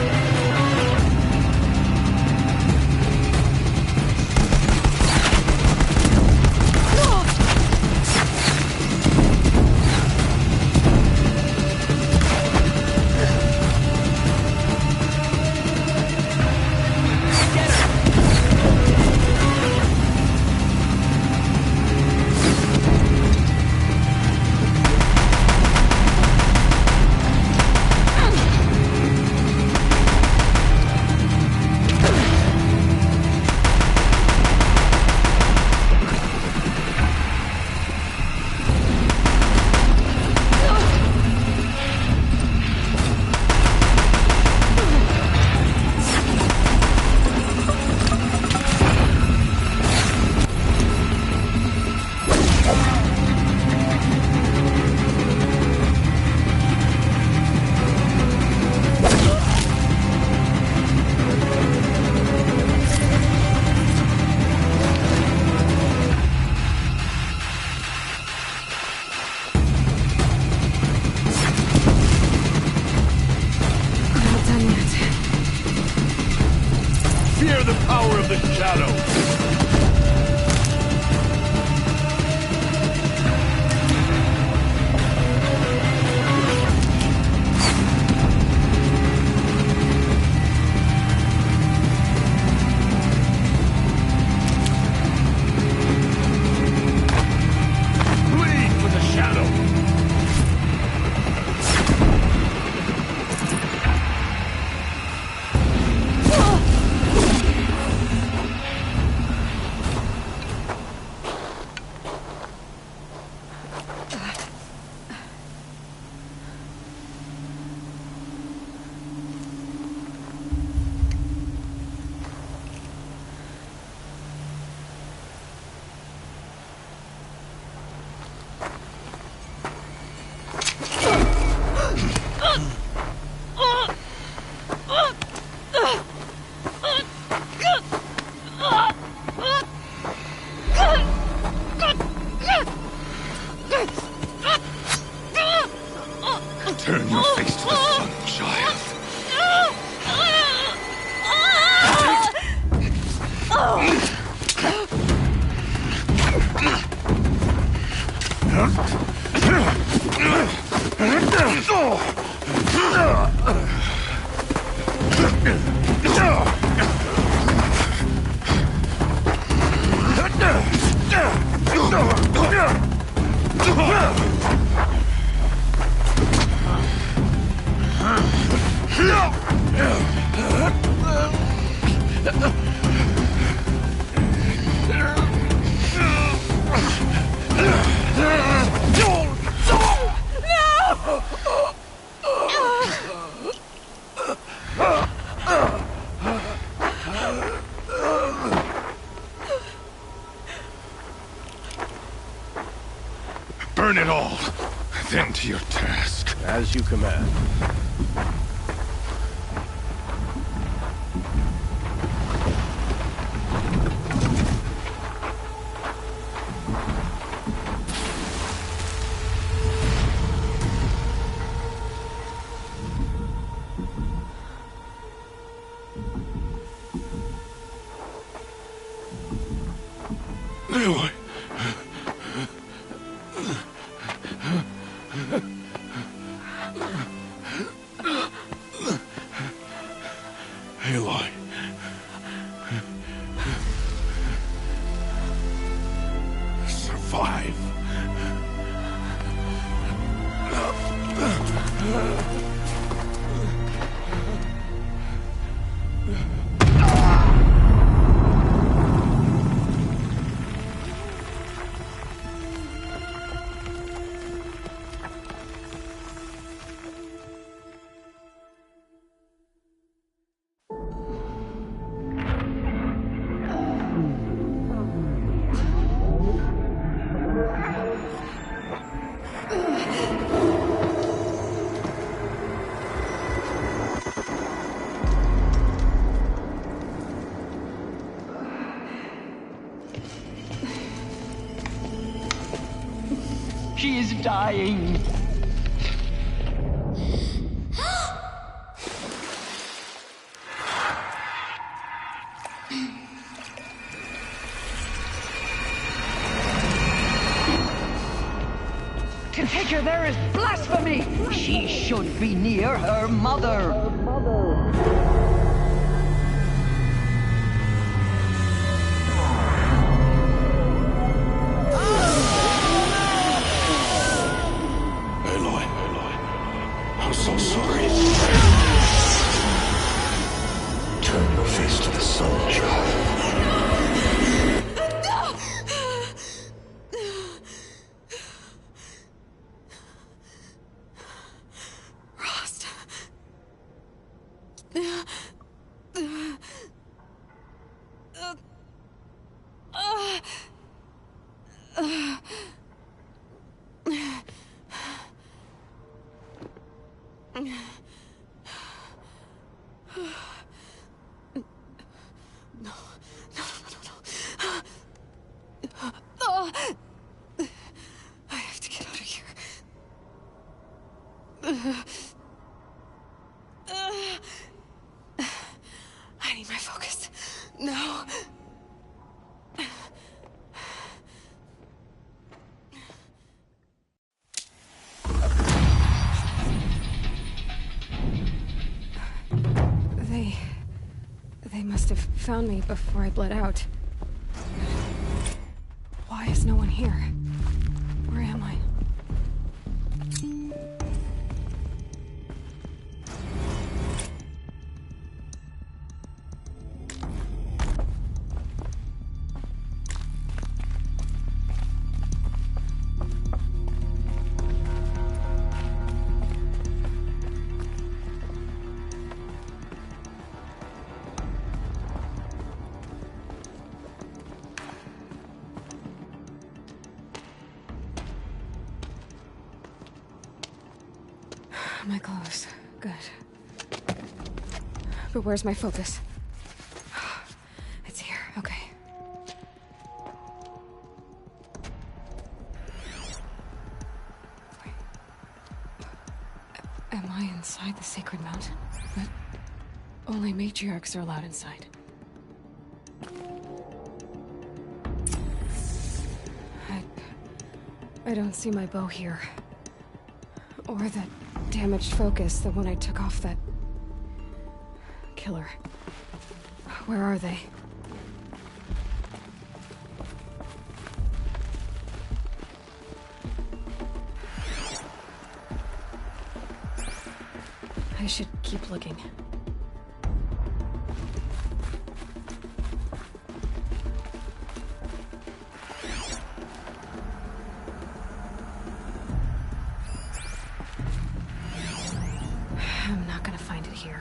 Fear the power of the shadow! Turn your face to the sun, child. Burn it all, then to your task. As you command. Aloy. Aloy. She is dying. To take her there is blasphemy! She should be near her mother. Aloy, I'm so sorry. Turn your face to the sun, child. I have to get out of here. I need my focus. No. They must have found me before I bled out. Why is no one here? Where am I? My clothes. Good. But where's my focus? It's here. Okay. Wait. Am I inside the sacred mountain? But only matriarchs are allowed inside. I don't see my bow here. Or that damaged focus, the one I took off that killer. Where are they? I should keep looking. I'm not gonna find it here.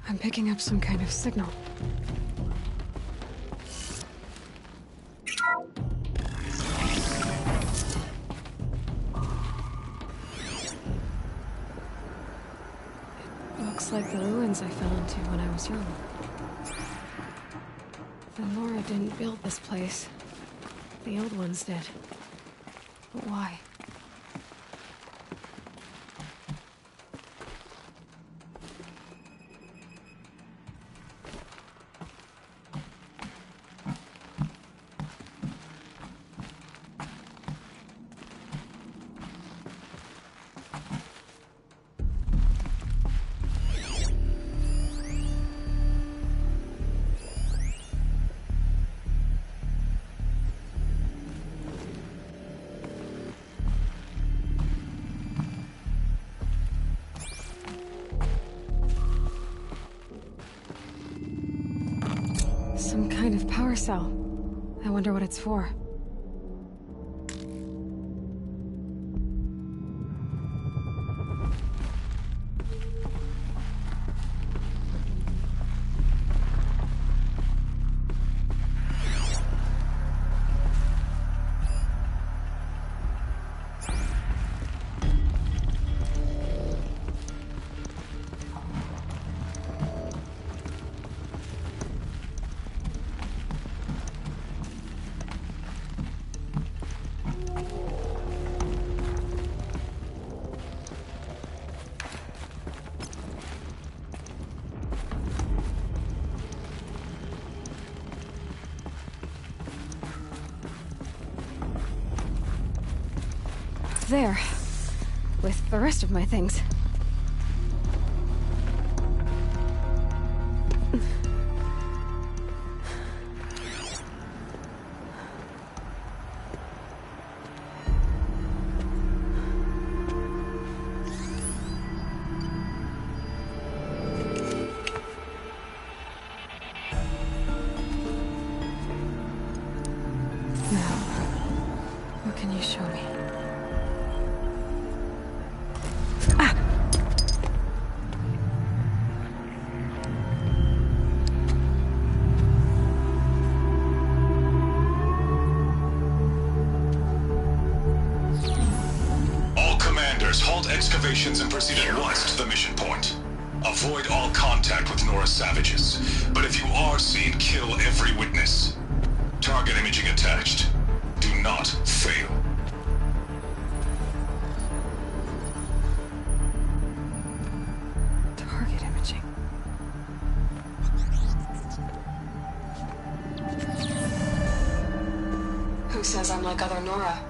I'm picking up some kind of signal. It looks like the ruins I fell into when I was young. The Nora didn't build this place. The old ones did. But why? Some kind of power cell. I wonder what it's for. there. With the rest of my things. Excavations and proceed at once to the mission point. Avoid all contact with Nora savages, but if you are seen, kill every witness. Target imaging attached. Do not fail. Target imaging. Who says I'm like other Nora?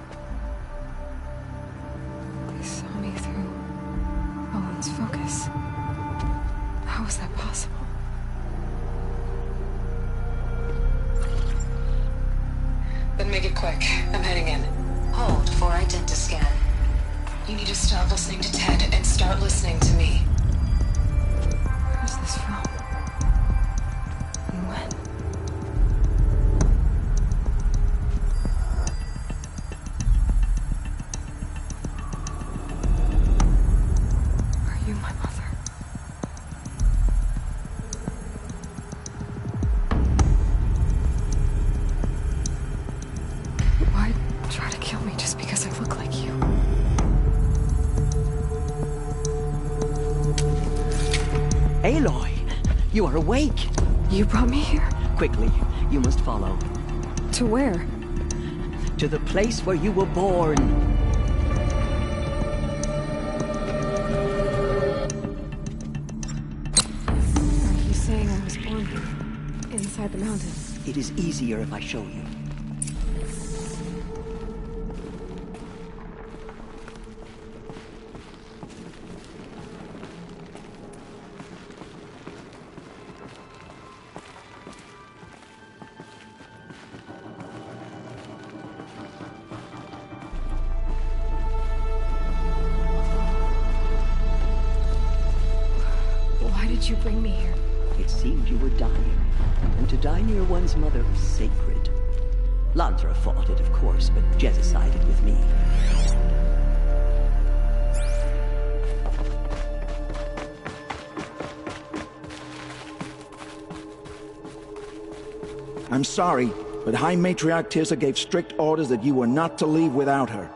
Focus. How is that possible? Then make it quick. I'm heading in. Hold for identiscan. You need to stop listening to Ted and start listening to me. Where's this from? And when? Aloy, you are awake. You brought me here? Quickly, you must follow. To where? To the place where you were born. Are you saying I was born here? Inside the mountain? It is easier if I show you. You bring me here? It seemed you were dying, and to die near one's mother was sacred. Lantra fought it, of course, but Jezza sided with me. I'm sorry, but High Matriarch Tirsa gave strict orders that you were not to leave without her.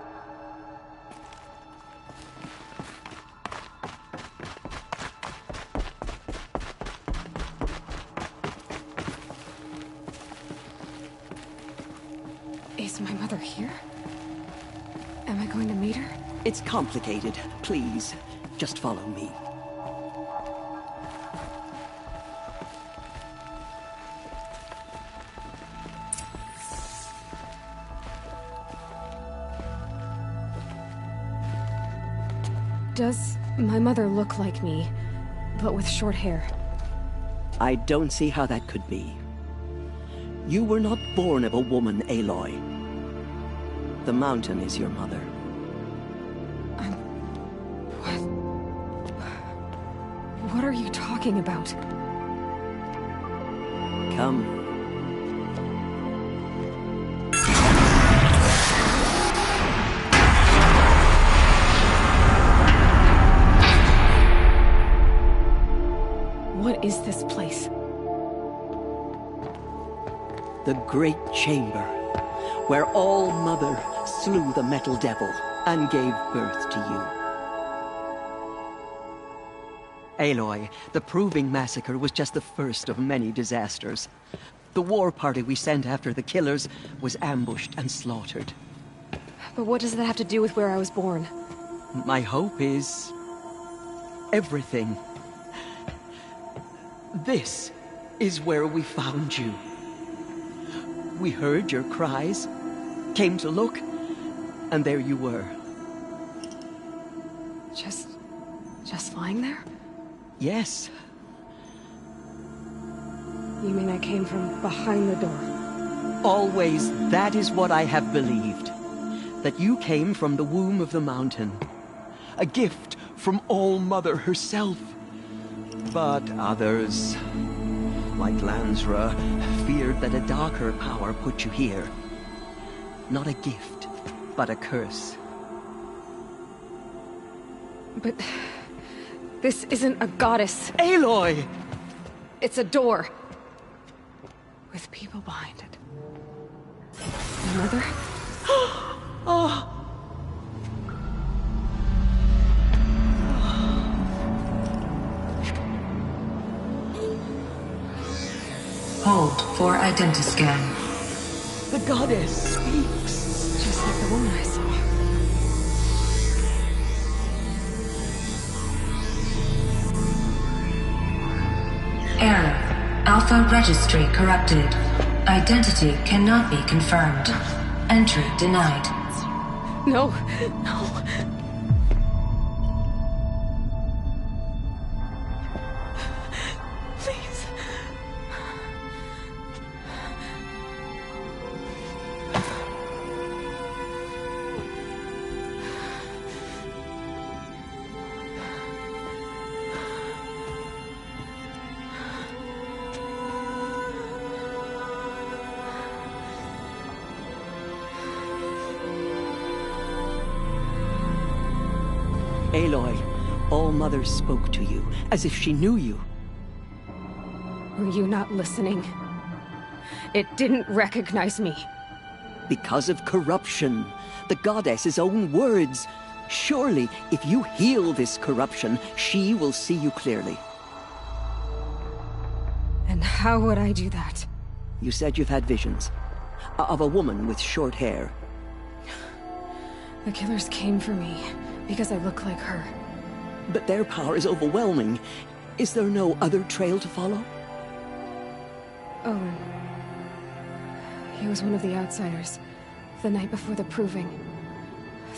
Is my mother here? Am I going to meet her? It's complicated. Please, just follow me. Does my mother look like me, but with short hair? I don't see how that could be. You were not born of a woman, Aloy. The mountain is your mother. What are you talking about? Come. What is this place? The Great Chamber, where All Mother slew the Metal Devil and gave birth to you. Aloy, the Proving Massacre was just the first of many disasters. The war party we sent after the killers was ambushed and slaughtered. But what does that have to do with where I was born? My hope is everything. This is where we found you. We heard your cries, came to look, and there you were. Just lying there? Yes. You mean I came from behind the door? Always, that is what I have believed. That you came from the womb of the mountain. A gift from All-Mother herself. But others, like Lansra, feared that a darker power put you here. Not a gift, but a curse. But this isn't a goddess. Aloy! It's a door. With people behind it. My mother? Oh! Hold for identiscan. The goddess speaks. Just like the woman I saw. Error. Alpha registry corrupted. Identity cannot be confirmed. Entry denied. No, no. Please. Aloy, All-Mother spoke to you, as if she knew you. Were you not listening? It didn't recognize me. Because of corruption. The goddess's own words. Surely, if you heal this corruption, she will see you clearly. And how would I do that? You said you've had visions. Of a woman with short hair. The killers came for me, because I look like her. But their power is overwhelming. Is there no other trail to follow? Owen. He was one of the outsiders. The night before the proving.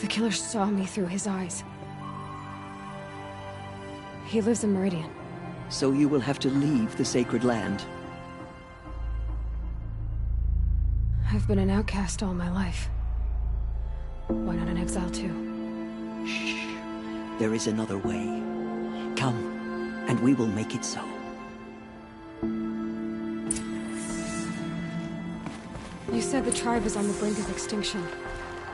The killers saw me through his eyes. He lives in Meridian. So you will have to leave the sacred land. I've been an outcast all my life. Why not an exile too? Shh. There is another way. Come, and we will make it so. You said the tribe was on the brink of extinction.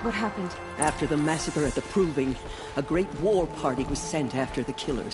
What happened? After the massacre at the Proving, a great war party was sent after the killers.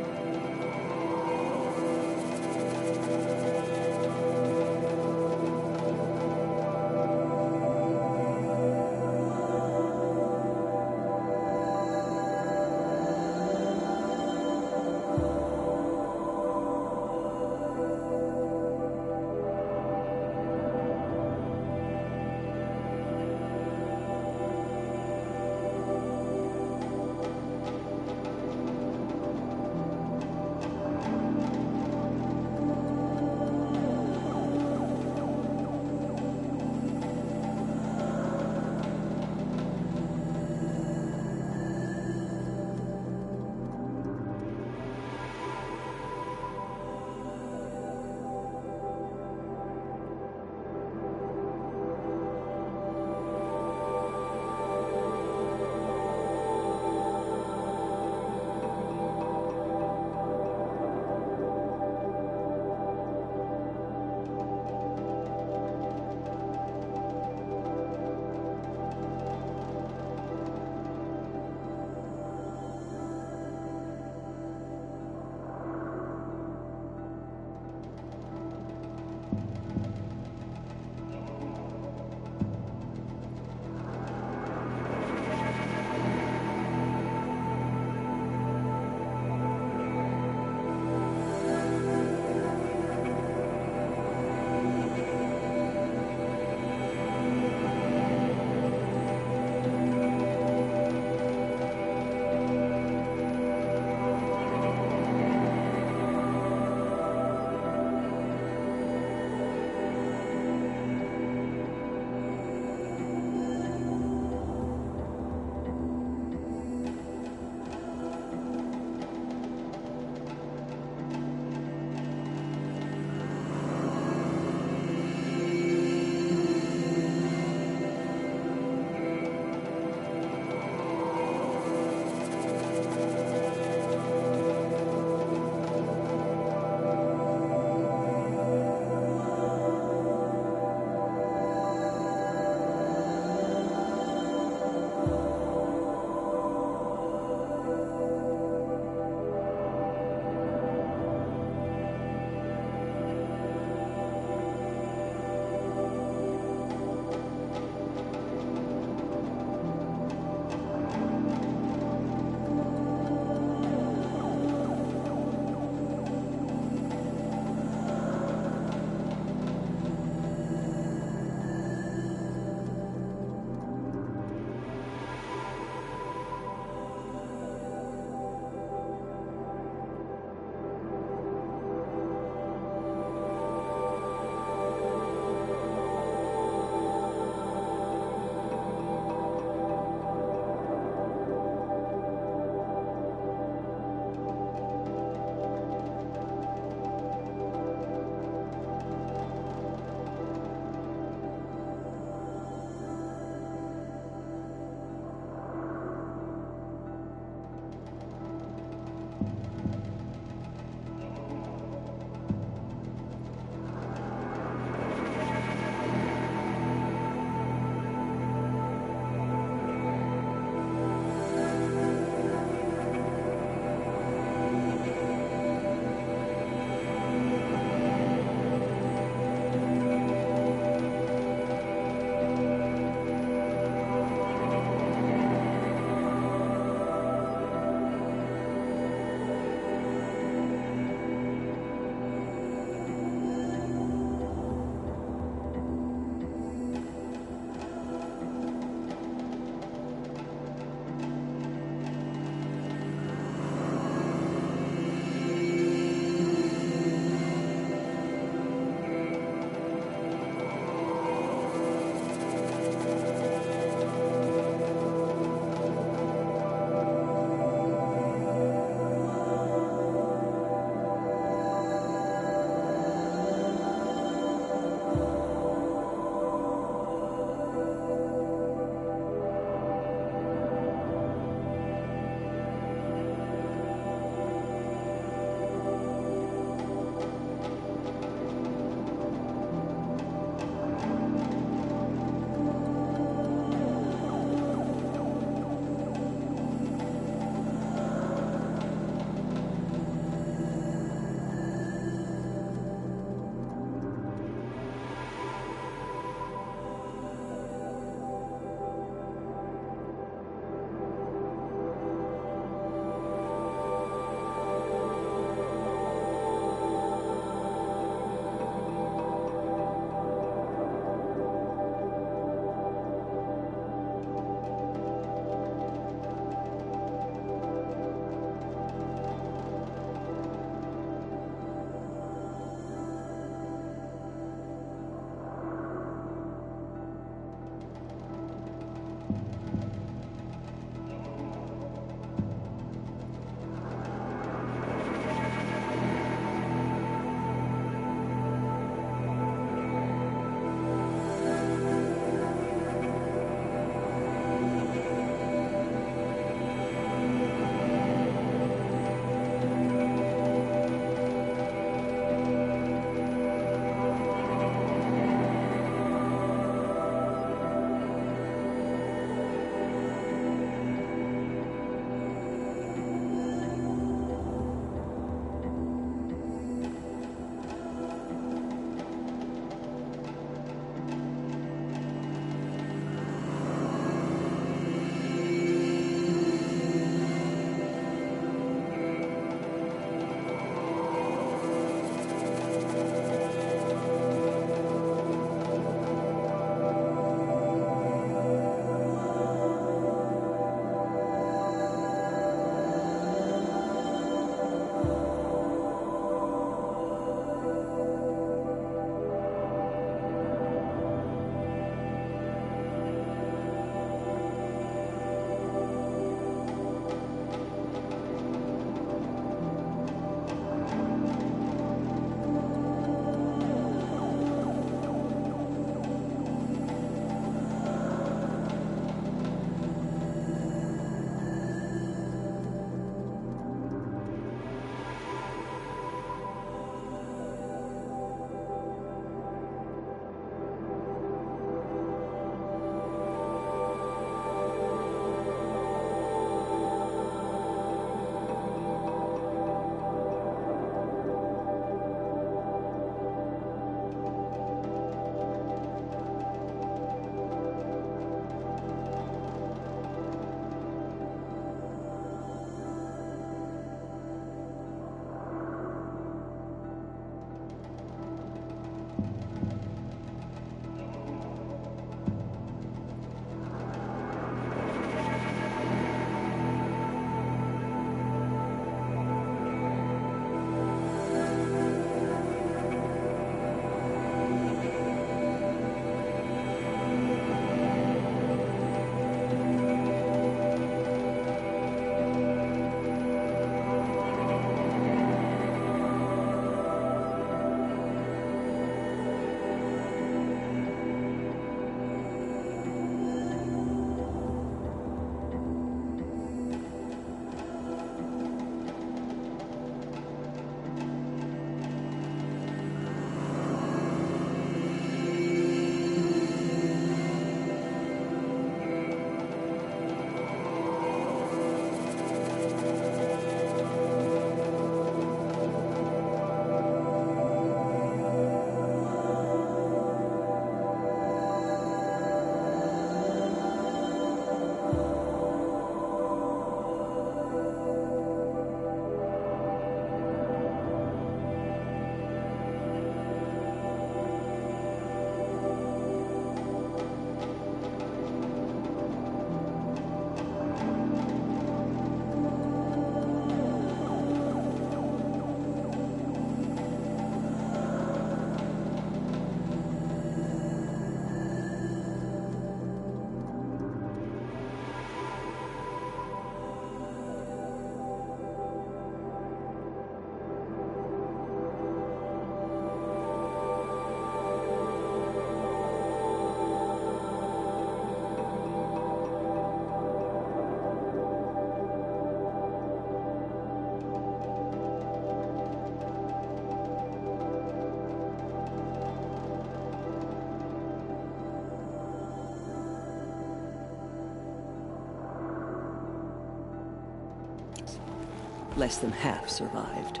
Less than half survived.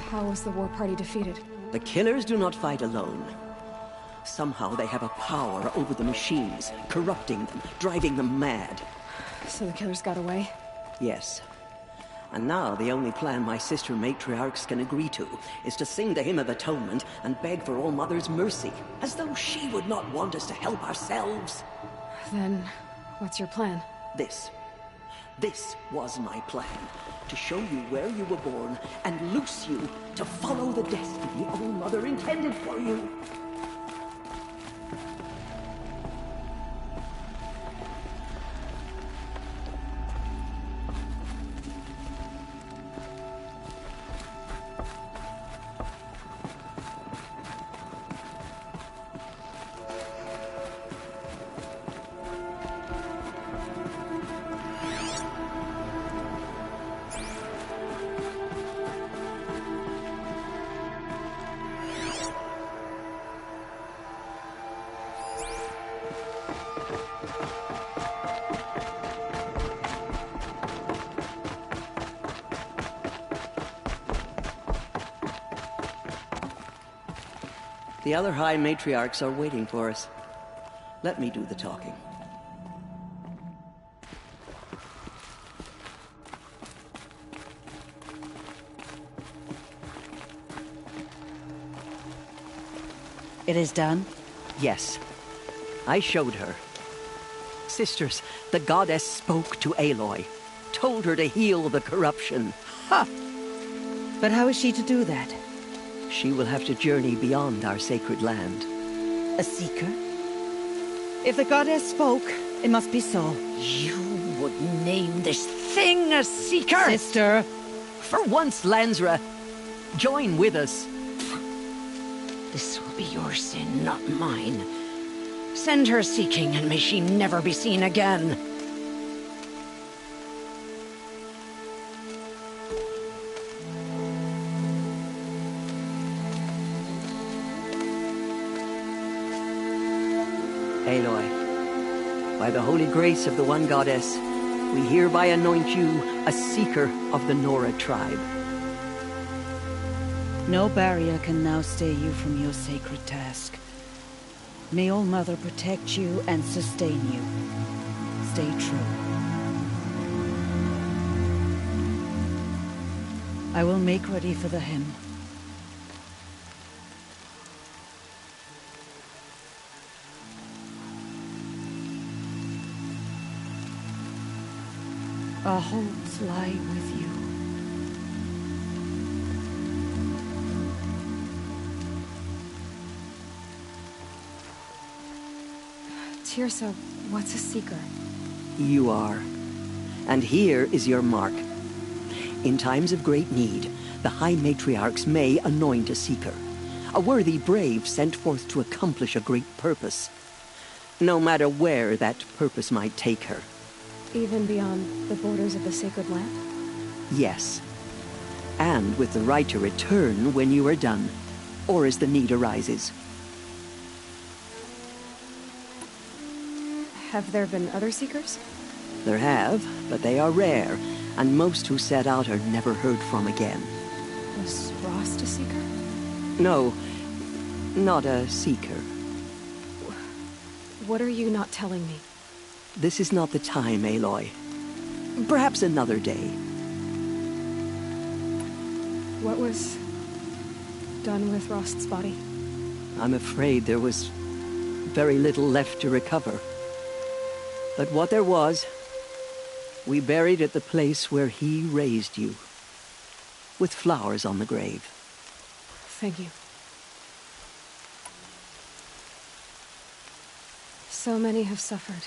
How was the war party defeated? The killers do not fight alone. Somehow they have a power over the machines, corrupting them, driving them mad. So the killers got away? Yes. And now the only plan my sister matriarchs can agree to is to sing the Hymn of Atonement and beg for All Mother's mercy, as though she would not want us to help ourselves. Then, what's your plan? This was my plan. To show you where you were born and loose you to follow the destiny All Mother intended for you. The other High Matriarchs are waiting for us. Let me do the talking. It is done? Yes. I showed her. Sisters, the goddess spoke to Aloy. Told her to heal the corruption. Ha! But how is she to do that? She will have to journey beyond our sacred land. A seeker? If the goddess spoke, it must be so. You would name this thing a seeker? Sister! For once, Lansra, join with us. This will be your sin, not mine. Send her seeking, and may she never be seen again. Aloy, by the holy grace of the One Goddess, we hereby anoint you a seeker of the Nora tribe. No barrier can now stay you from your sacred task. May All Mother protect you and sustain you. Stay true. I will make ready for the hymn. Our hopes lie with you. Tirsa, what's a seeker? You are. And here is your mark. In times of great need, the High Matriarchs may anoint a seeker. A worthy brave sent forth to accomplish a great purpose. No matter where that purpose might take her. Even beyond the borders of the sacred land? Yes. And with the right to return when you are done, or as the need arises. Have there been other seekers? There have, but they are rare, and most who set out are never heard from again. Was Rost a seeker? No, not a seeker. What are you not telling me? This is not the time, Aloy. Perhaps another day. What was done with Rost's body? I'm afraid there was very little left to recover. But what there was, we buried at the place where he raised you, with flowers on the grave. Thank you. So many have suffered.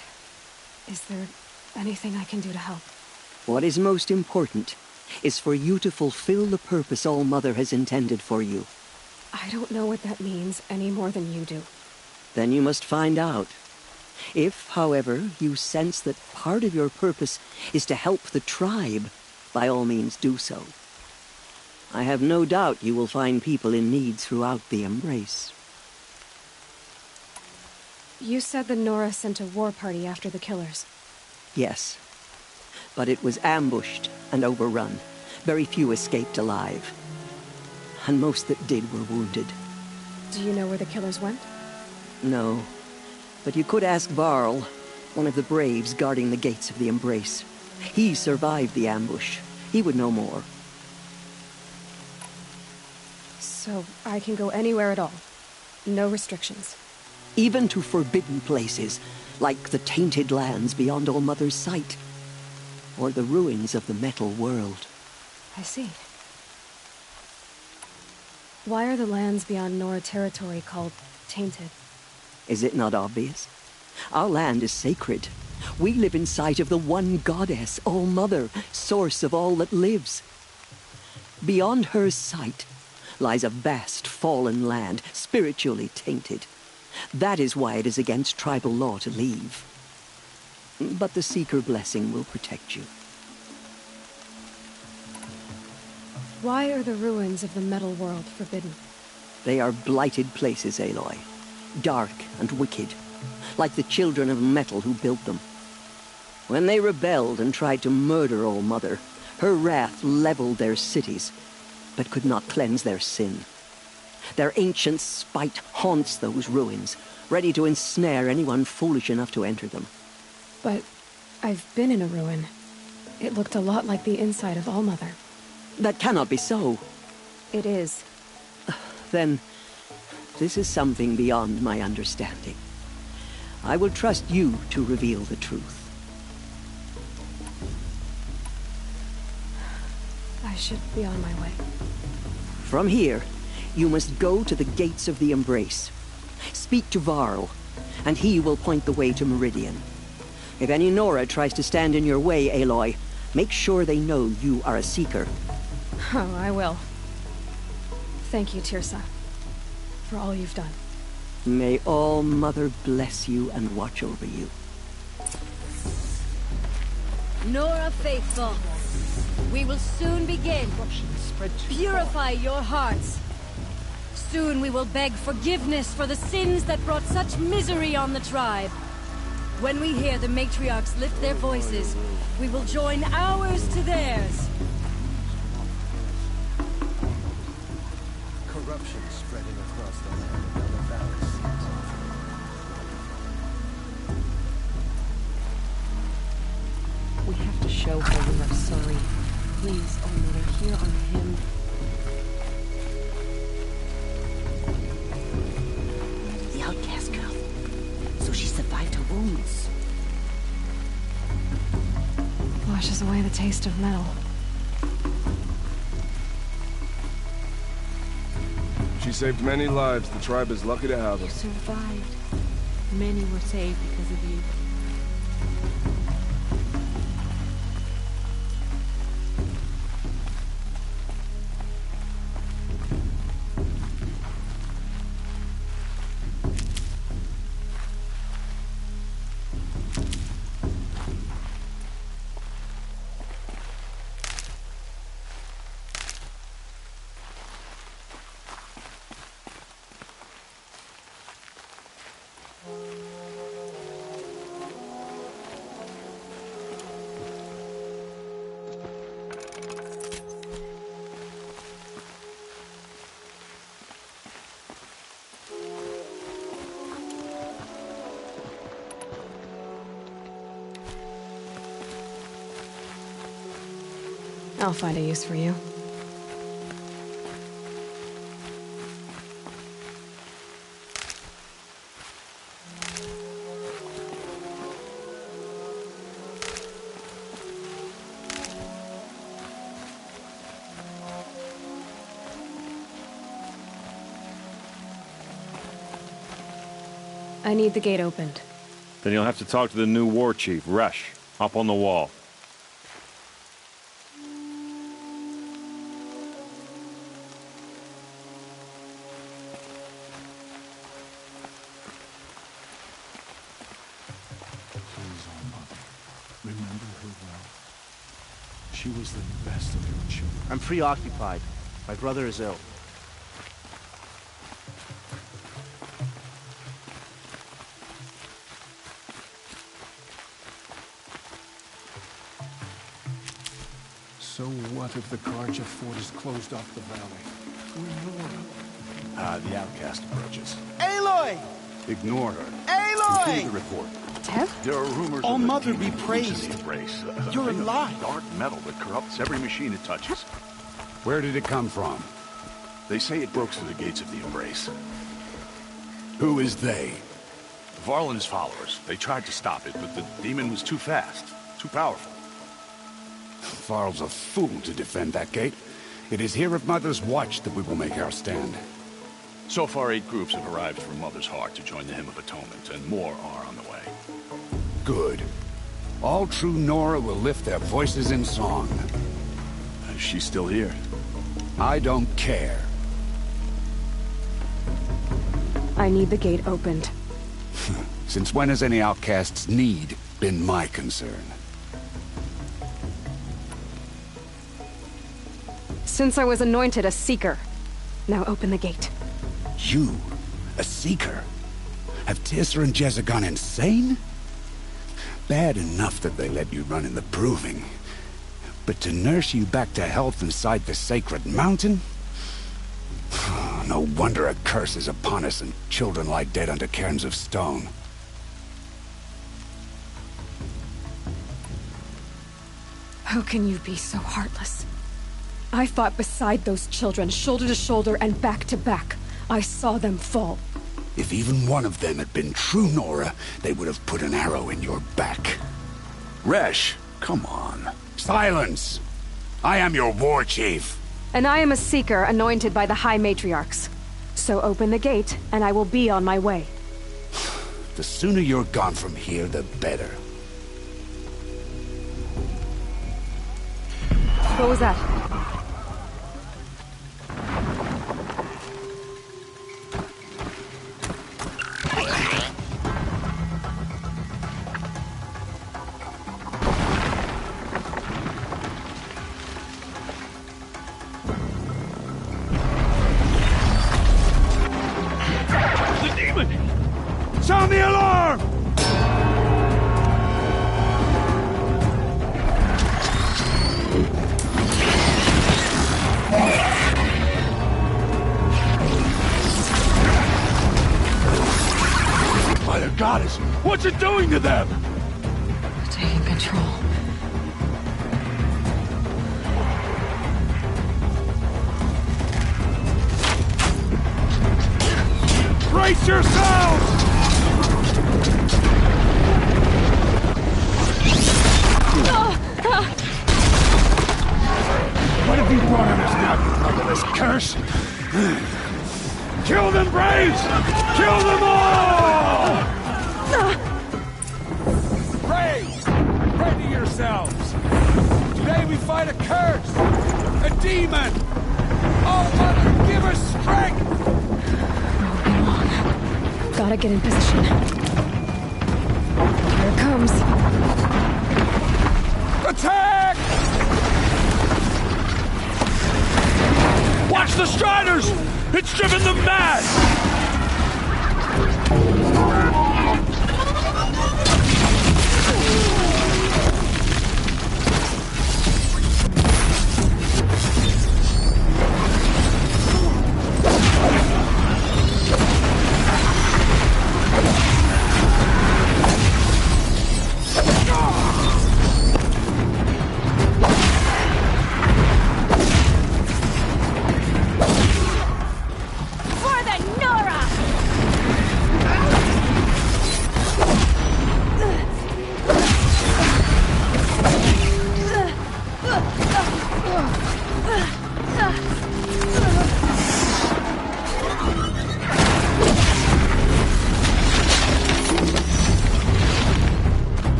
Is there anything I can do to help? What is most important is for you to fulfill the purpose All Mother has intended for you. I don't know what that means any more than you do. Then you must find out. If, however, you sense that part of your purpose is to help the tribe, by all means do so. I have no doubt you will find people in need throughout the Embrace. You said the Nora sent a war party after the killers. Yes. But it was ambushed and overrun. Very few escaped alive. And most that did were wounded. Do you know where the killers went? No. But you could ask Varl, one of the braves guarding the gates of the Embrace. He survived the ambush. He would know more. So I can go anywhere at all? No restrictions? Even to forbidden places, like the tainted lands beyond All-Mother's sight. Or the ruins of the metal world. I see. Why are the lands beyond Nora territory called tainted? Is it not obvious? Our land is sacred. We live in sight of the one goddess, All-Mother, source of all that lives. Beyond her sight lies a vast fallen land, spiritually tainted. That is why it is against tribal law to leave. But the Seeker blessing will protect you. Why are the ruins of the metal world forbidden? They are blighted places, Aloy. Dark and wicked, like the children of metal who built them. When they rebelled and tried to murder All-Mother, her wrath leveled their cities, but could not cleanse their sin. Their ancient spite haunts those ruins, ready to ensnare anyone foolish enough to enter them. But I've been in a ruin. It looked a lot like the inside of All-Mother. That cannot be so. It is. Then, this is something beyond my understanding. I will trust you to reveal the truth. I should be on my way. From here, you must go to the gates of the Embrace. Speak to Varl, and he will point the way to Meridian. If any Nora tries to stand in your way, Aloy, make sure they know you are a Seeker. Oh, I will. Thank you, Tirsa, for all you've done. May All-Mother bless you and watch over you. Nora faithful, we will soon begin. Purify your hearts. Soon we will beg forgiveness for the sins that brought such misery on the tribe. When we hear the matriarchs lift their voices, we will join ours to theirs. Corruption spreading across the land and the valley seems awful. We have to show her we are sorry. Please, oh Mother, hear our hymn. The outcast girl. So she survived her wounds. Washes away the taste of metal. She saved many lives. The tribe is lucky to have her. You survived. Many were saved because of you. I'll find a use for you. I need the gate opened. Then you'll have to talk to the new war chief, Resh. Hop on the wall. Remember her well. She was the best of your children. I'm preoccupied. My brother is ill. So what if the Karja fort is closed off the valley? Where Nora? The outcast approaches. Aloy! Ignore her. Aloy! Continue the report. Tev? There are rumors All of a Mother demon be using praised. the embrace. You're Thing of alive. Dark metal that corrupts every machine it touches. Where did it come from? They say it broke through the gates of the embrace. Who is they? Varl and his followers. They tried to stop it, but the demon was too fast, too powerful. Varl's a fool to defend that gate. It is here at Mother's Watch that we will make our stand. So far, 8 groups have arrived from Mother's Heart to join the Hymn of Atonement, and more are on the way. Good. All true Nora will lift their voices in song. Is she still here? I don't care. I need the gate opened. Since when has any outcast's need been my concern? Since I was anointed a Seeker. Now open the gate. You? A Seeker? Have Tirsa and Jezza gone insane? Bad enough that they let you run in the Proving. But to nurse you back to health inside the sacred mountain? No wonder a curse is upon us and children lie dead under cairns of stone. How can you be so heartless? I fought beside those children, shoulder to shoulder and back to back. I saw them fall. If even one of them had been true Nora, they would have put an arrow in your back. Resh, come on. Silence! I am your war chief. And I am a Seeker anointed by the High Matriarchs. So open the gate, and I will be on my way. The sooner you're gone from here, the better. What was that? The demon! Sound the alarm! By the goddess, what's it doing to them? Taking control. Brace yourselves! What have you brought on us now, you motherless curse? Kill them, Braves! Kill them all! Braves! Ready yourselves! Today we fight a curse! A demon! Oh, Mother, give us strength! Gotta get in position. Here it comes. Attack! Watch the Striders! It's driven them mad! For the Nora!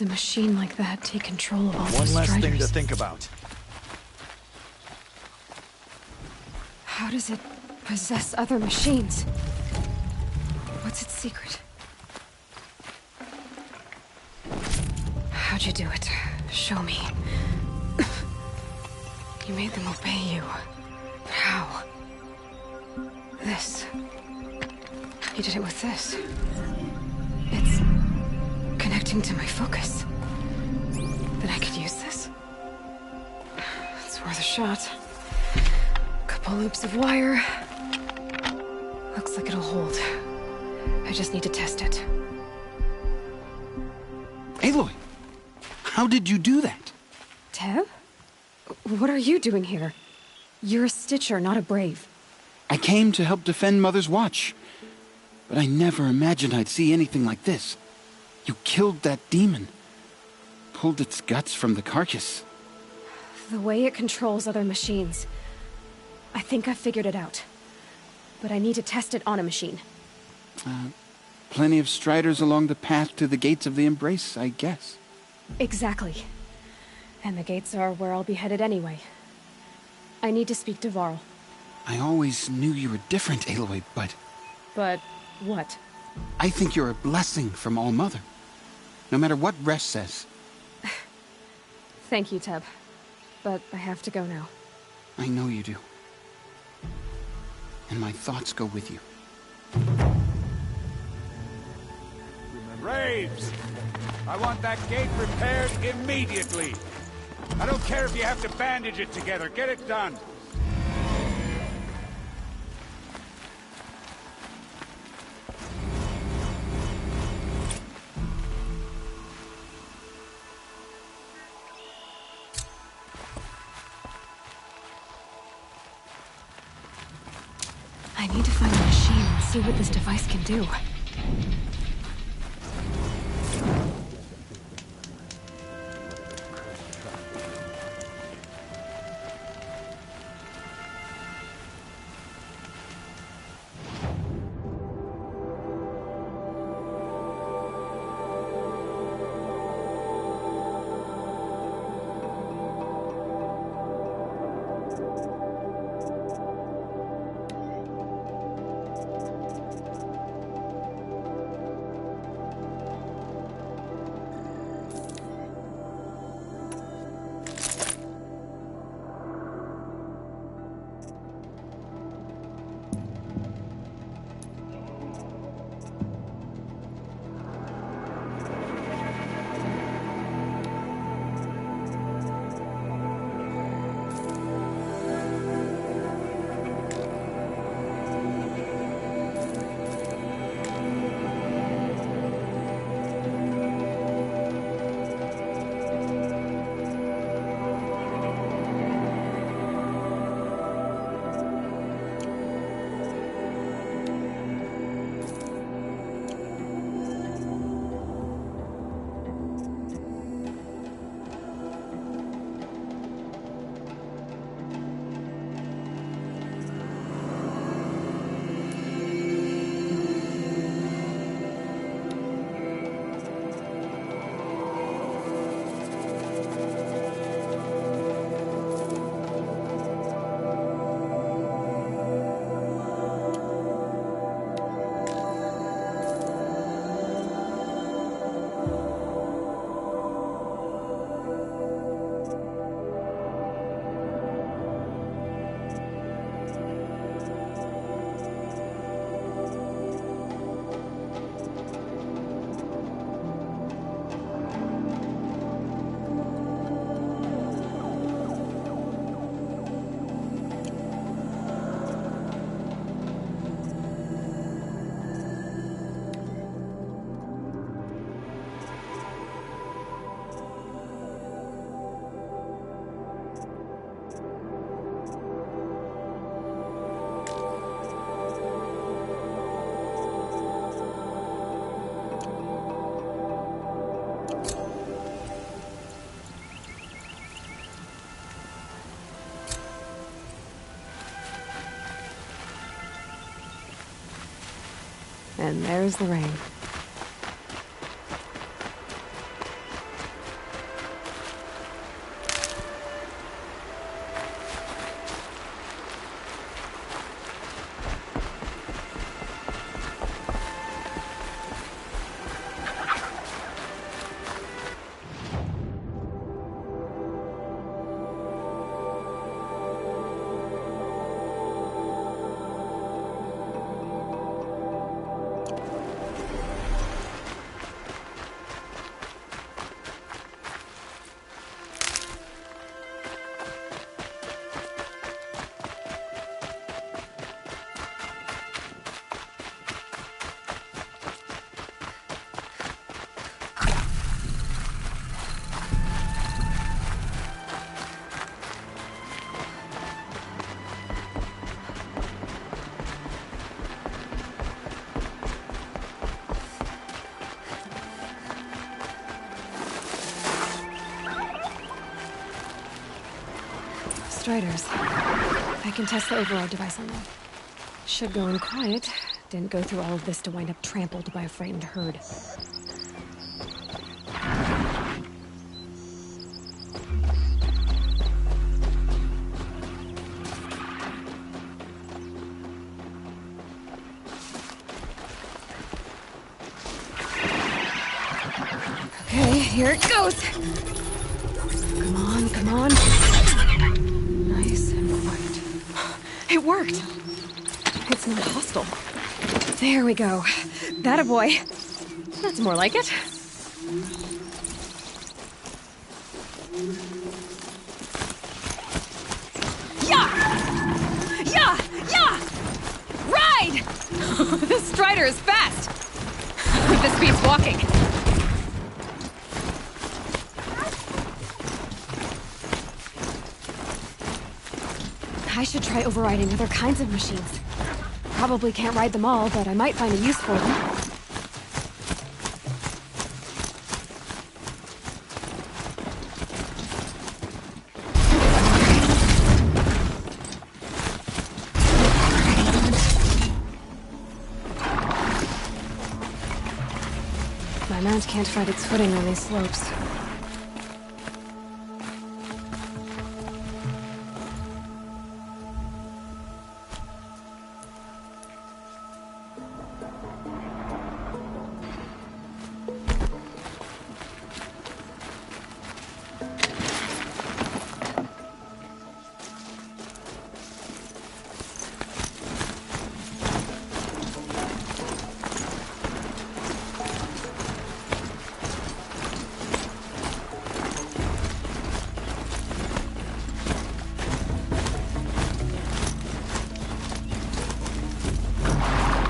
a machine like that take control of all One those less thing to Striders? think about. How does it possess other machines? What's its secret? How'd you do it? Show me. You made them obey you. But how? This. You did it with this. It's connecting to my focus. Then I could use this. It's worth a shot. Couple loops of wire. Looks like it'll hold. I just need to test it. Aloy! How did you do that? Teb? What are you doing here? You're a Stitcher, not a Brave. I came to help defend Mother's Watch. But I never imagined I'd see anything like this. You killed that demon. Pulled its guts from the carcass. The way it controls other machines. I think I figured it out. But I need to test it on a machine. Plenty of Striders along the path to the gates of the Embrace, I guess. Exactly. And the gates are where I'll be headed anyway. I need to speak to Varl. I always knew you were different, Aloy, but... But what? I think you're a blessing from All Mother. No matter what Resh says. Thank you, Teb. But I have to go now. I know you do. And my thoughts go with you. Braves! I want that gate repaired immediately. I don't care if you have to bandage it together. Get it done. I need to find a machine and see what this device can do. And there's the rain. Striders. I can test the override device on them. Should go in quiet. Didn't go through all of this to wind up trampled by a frightened herd. Okay, here it goes! Come on, come on. Nice and quiet. It worked! It's not hostile. There we go. That a boy. That's more like it. Yeah! Yeah! Yeah! Ride! This Strider is fast! This beats walking. I should try overriding other kinds of machines. Probably can't ride them all, but I might find a use for them. My mount can't find its footing on these slopes.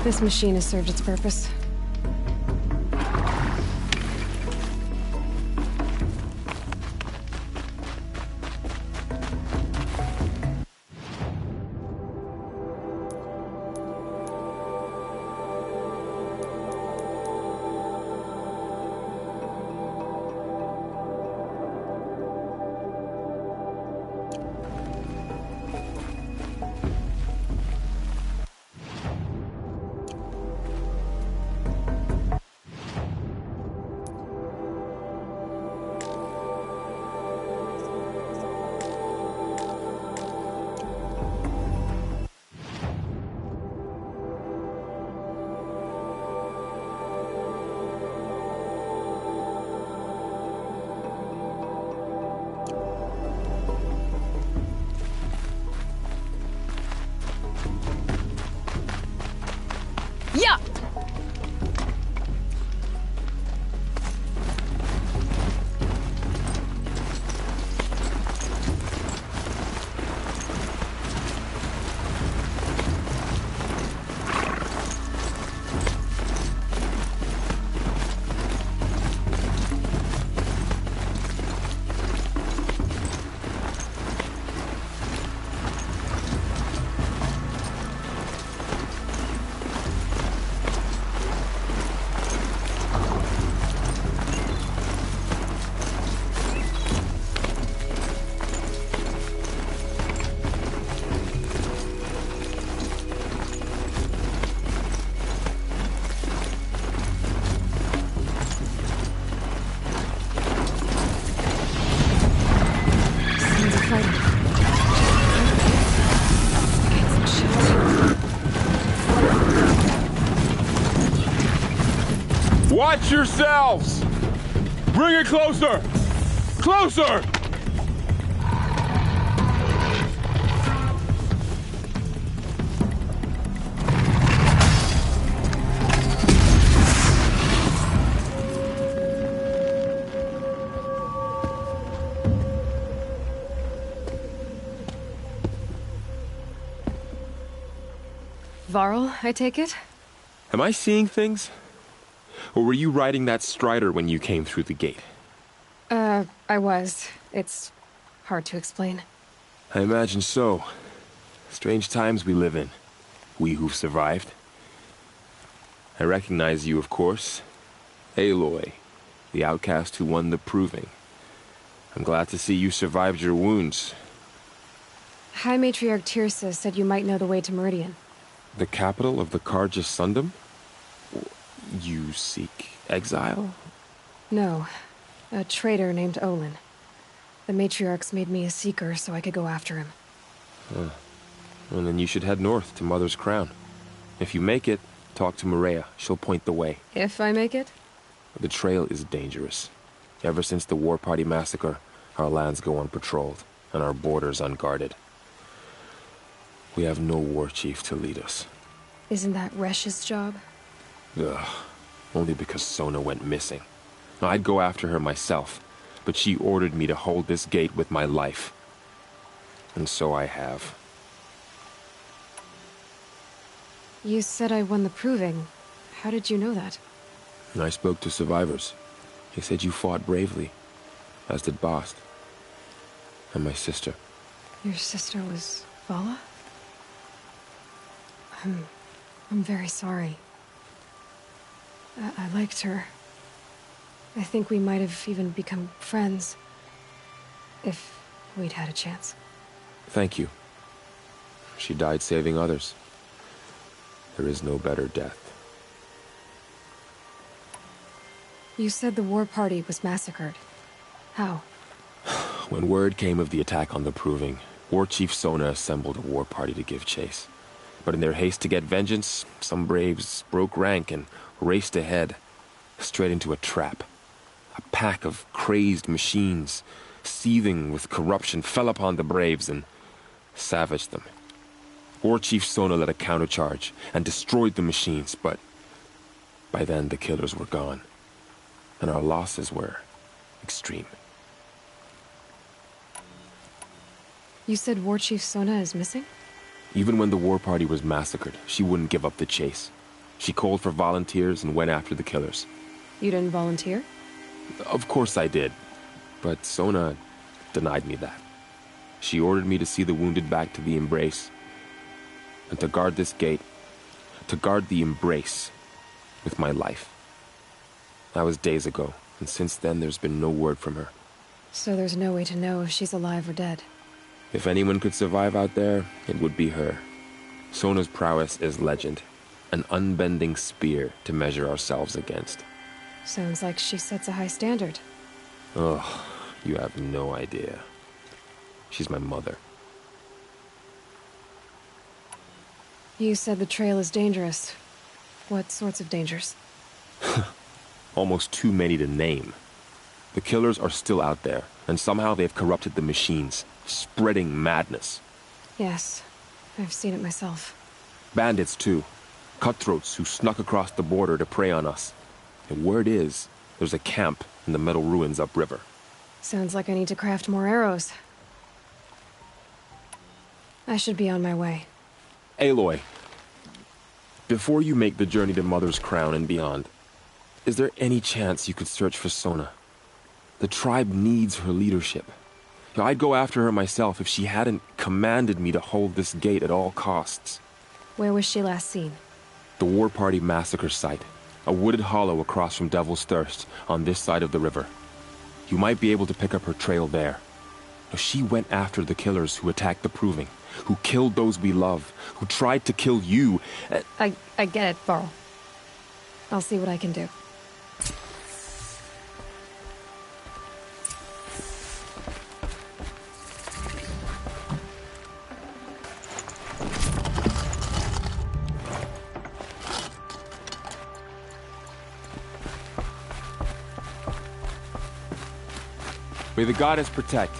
This machine has served its purpose. Yeah! Watch yourselves! Bring it closer! Closer! Varl, I take it? Am I seeing things? Or were you riding that Strider when you came through the gate? I was. It's hard to explain. I imagine so. Strange times we live in. We who've survived. I recognize you, of course. Aloy, the outcast who won the proving. I'm glad to see you survived your wounds. High Matriarch Tirsa said you might know the way to Meridian. The capital of the Carja Sundom? You seek exile? No. A traitor named Olin. The Matriarchs made me a seeker so I could go after him. Huh. Well, then you should head north to Mother's Crown. If you make it, talk to Maria. She'll point the way. If I make it? The trail is dangerous. Ever since the War Party massacre, our lands go unpatrolled, and our borders unguarded. We have no war chief to lead us. Isn't that Resh's job? Ugh. Only because Sona went missing. I'd go after her myself, but she ordered me to hold this gate with my life. And so I have. You said I won the proving. How did you know that? I spoke to survivors. They said you fought bravely, as did Bast. And my sister. Your sister was Vala? I'm very sorry. I liked her. I think we might have even become friends. If we'd had a chance. Thank you. She died saving others. There is no better death. You said the war party was massacred. How? When word came of the attack on the Proving, War Chief Sona assembled a war party to give chase. But in their haste to get vengeance, some braves broke rank and raced ahead, straight into a trap. A pack of crazed machines, seething with corruption, fell upon the braves and savaged them. War Chief Sona led a countercharge and destroyed the machines, but by then the killers were gone, and our losses were extreme. You said War Chief Sona is missing? Even when the war party was massacred, she wouldn't give up the chase. She called for volunteers and went after the killers. You didn't volunteer? Of course I did, but Sona denied me that. She ordered me to see the wounded back to the Embrace, and to guard this gate, to guard the Embrace with my life. That was days ago, and since then there's been no word from her. So there's no way to know if she's alive or dead. If anyone could survive out there, it would be her. Sona's prowess is legend, an unbending spear to measure ourselves against. Sounds like she sets a high standard. Ugh, you have no idea. She's my mother. You said the trail is dangerous. What sorts of dangers? Almost too many to name. The killers are still out there, and somehow they've corrupted the machines, spreading madness. Yes, I've seen it myself. Bandits, too. Cutthroats who snuck across the border to prey on us. And word is, there's a camp in the metal ruins upriver. Sounds like I need to craft more arrows. I should be on my way. Aloy, before you make the journey to Mother's Crown and beyond, is there any chance you could search for Sona? The tribe needs her leadership. I'd go after her myself if she hadn't commanded me to hold this gate at all costs. Where was she last seen? The War Party massacre site. A wooded hollow across from Devil's Thirst, on this side of the river. You might be able to pick up her trail there. She went after the killers who attacked the Proving, who killed those we love, who tried to kill you. I get it, Varl. I'll see what I can do. May the goddess protect.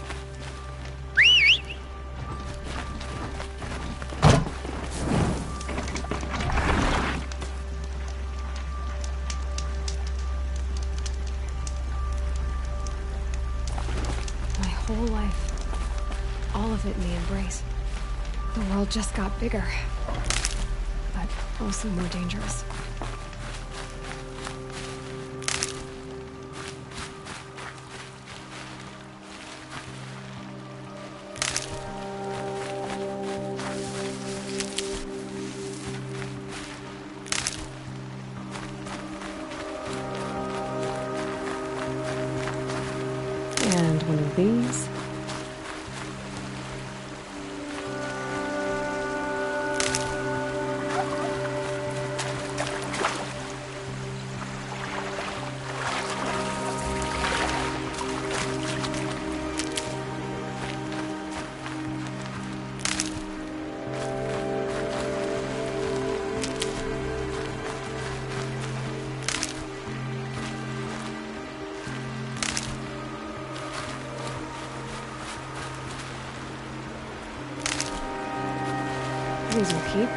My whole life, all of it in the Embrace. The world just got bigger, but also more dangerous. And one of these. These will keep.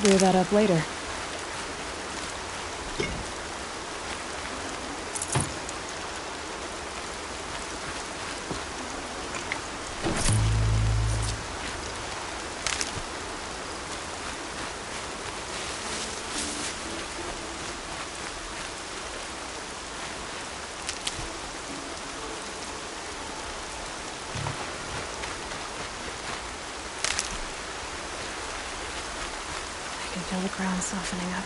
Clear that up later. Feel the ground softening up.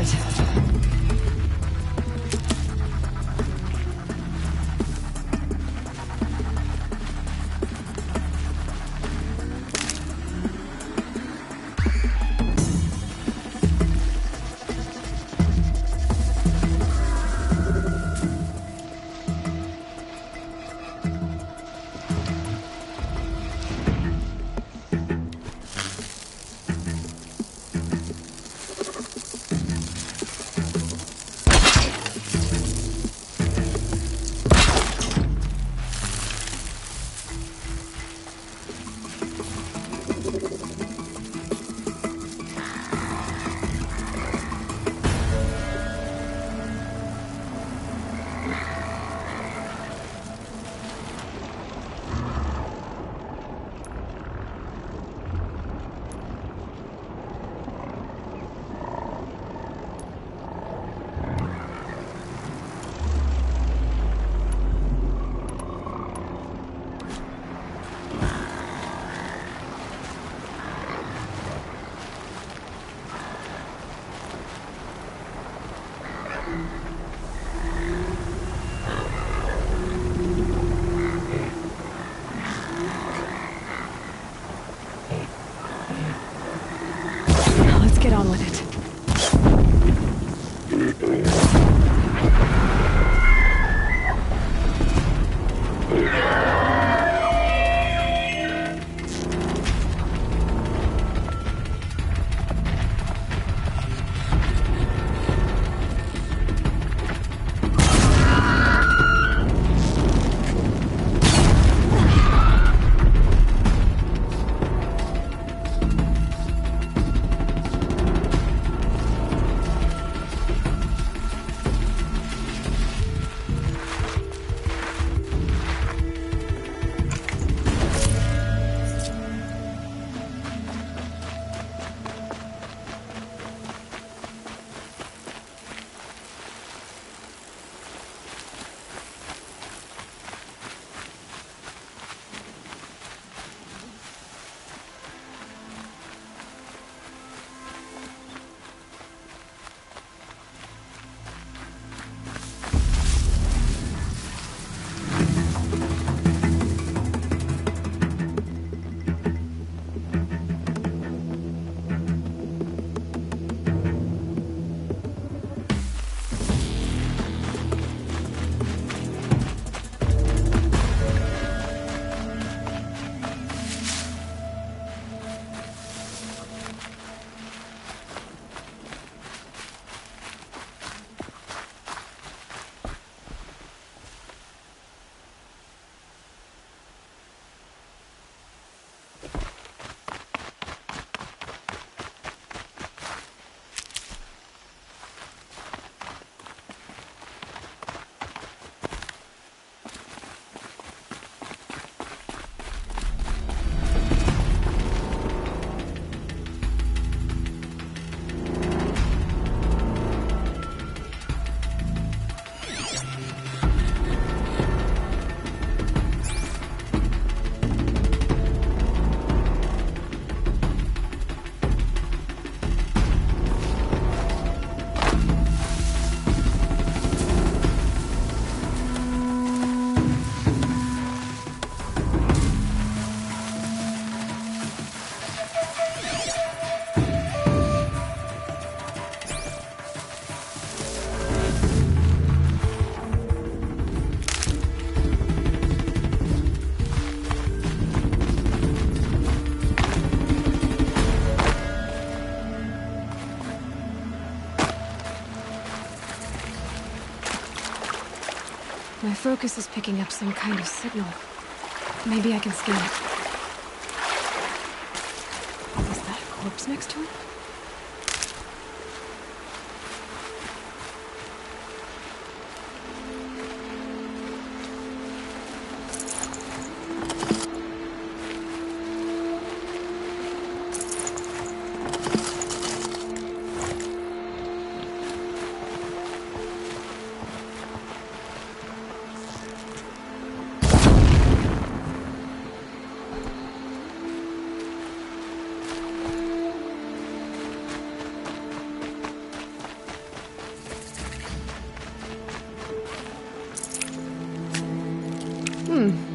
heart. Get on with it. My focus is picking up some kind of signal. Maybe I can scan it. Is that a corpse next to it? Hmm.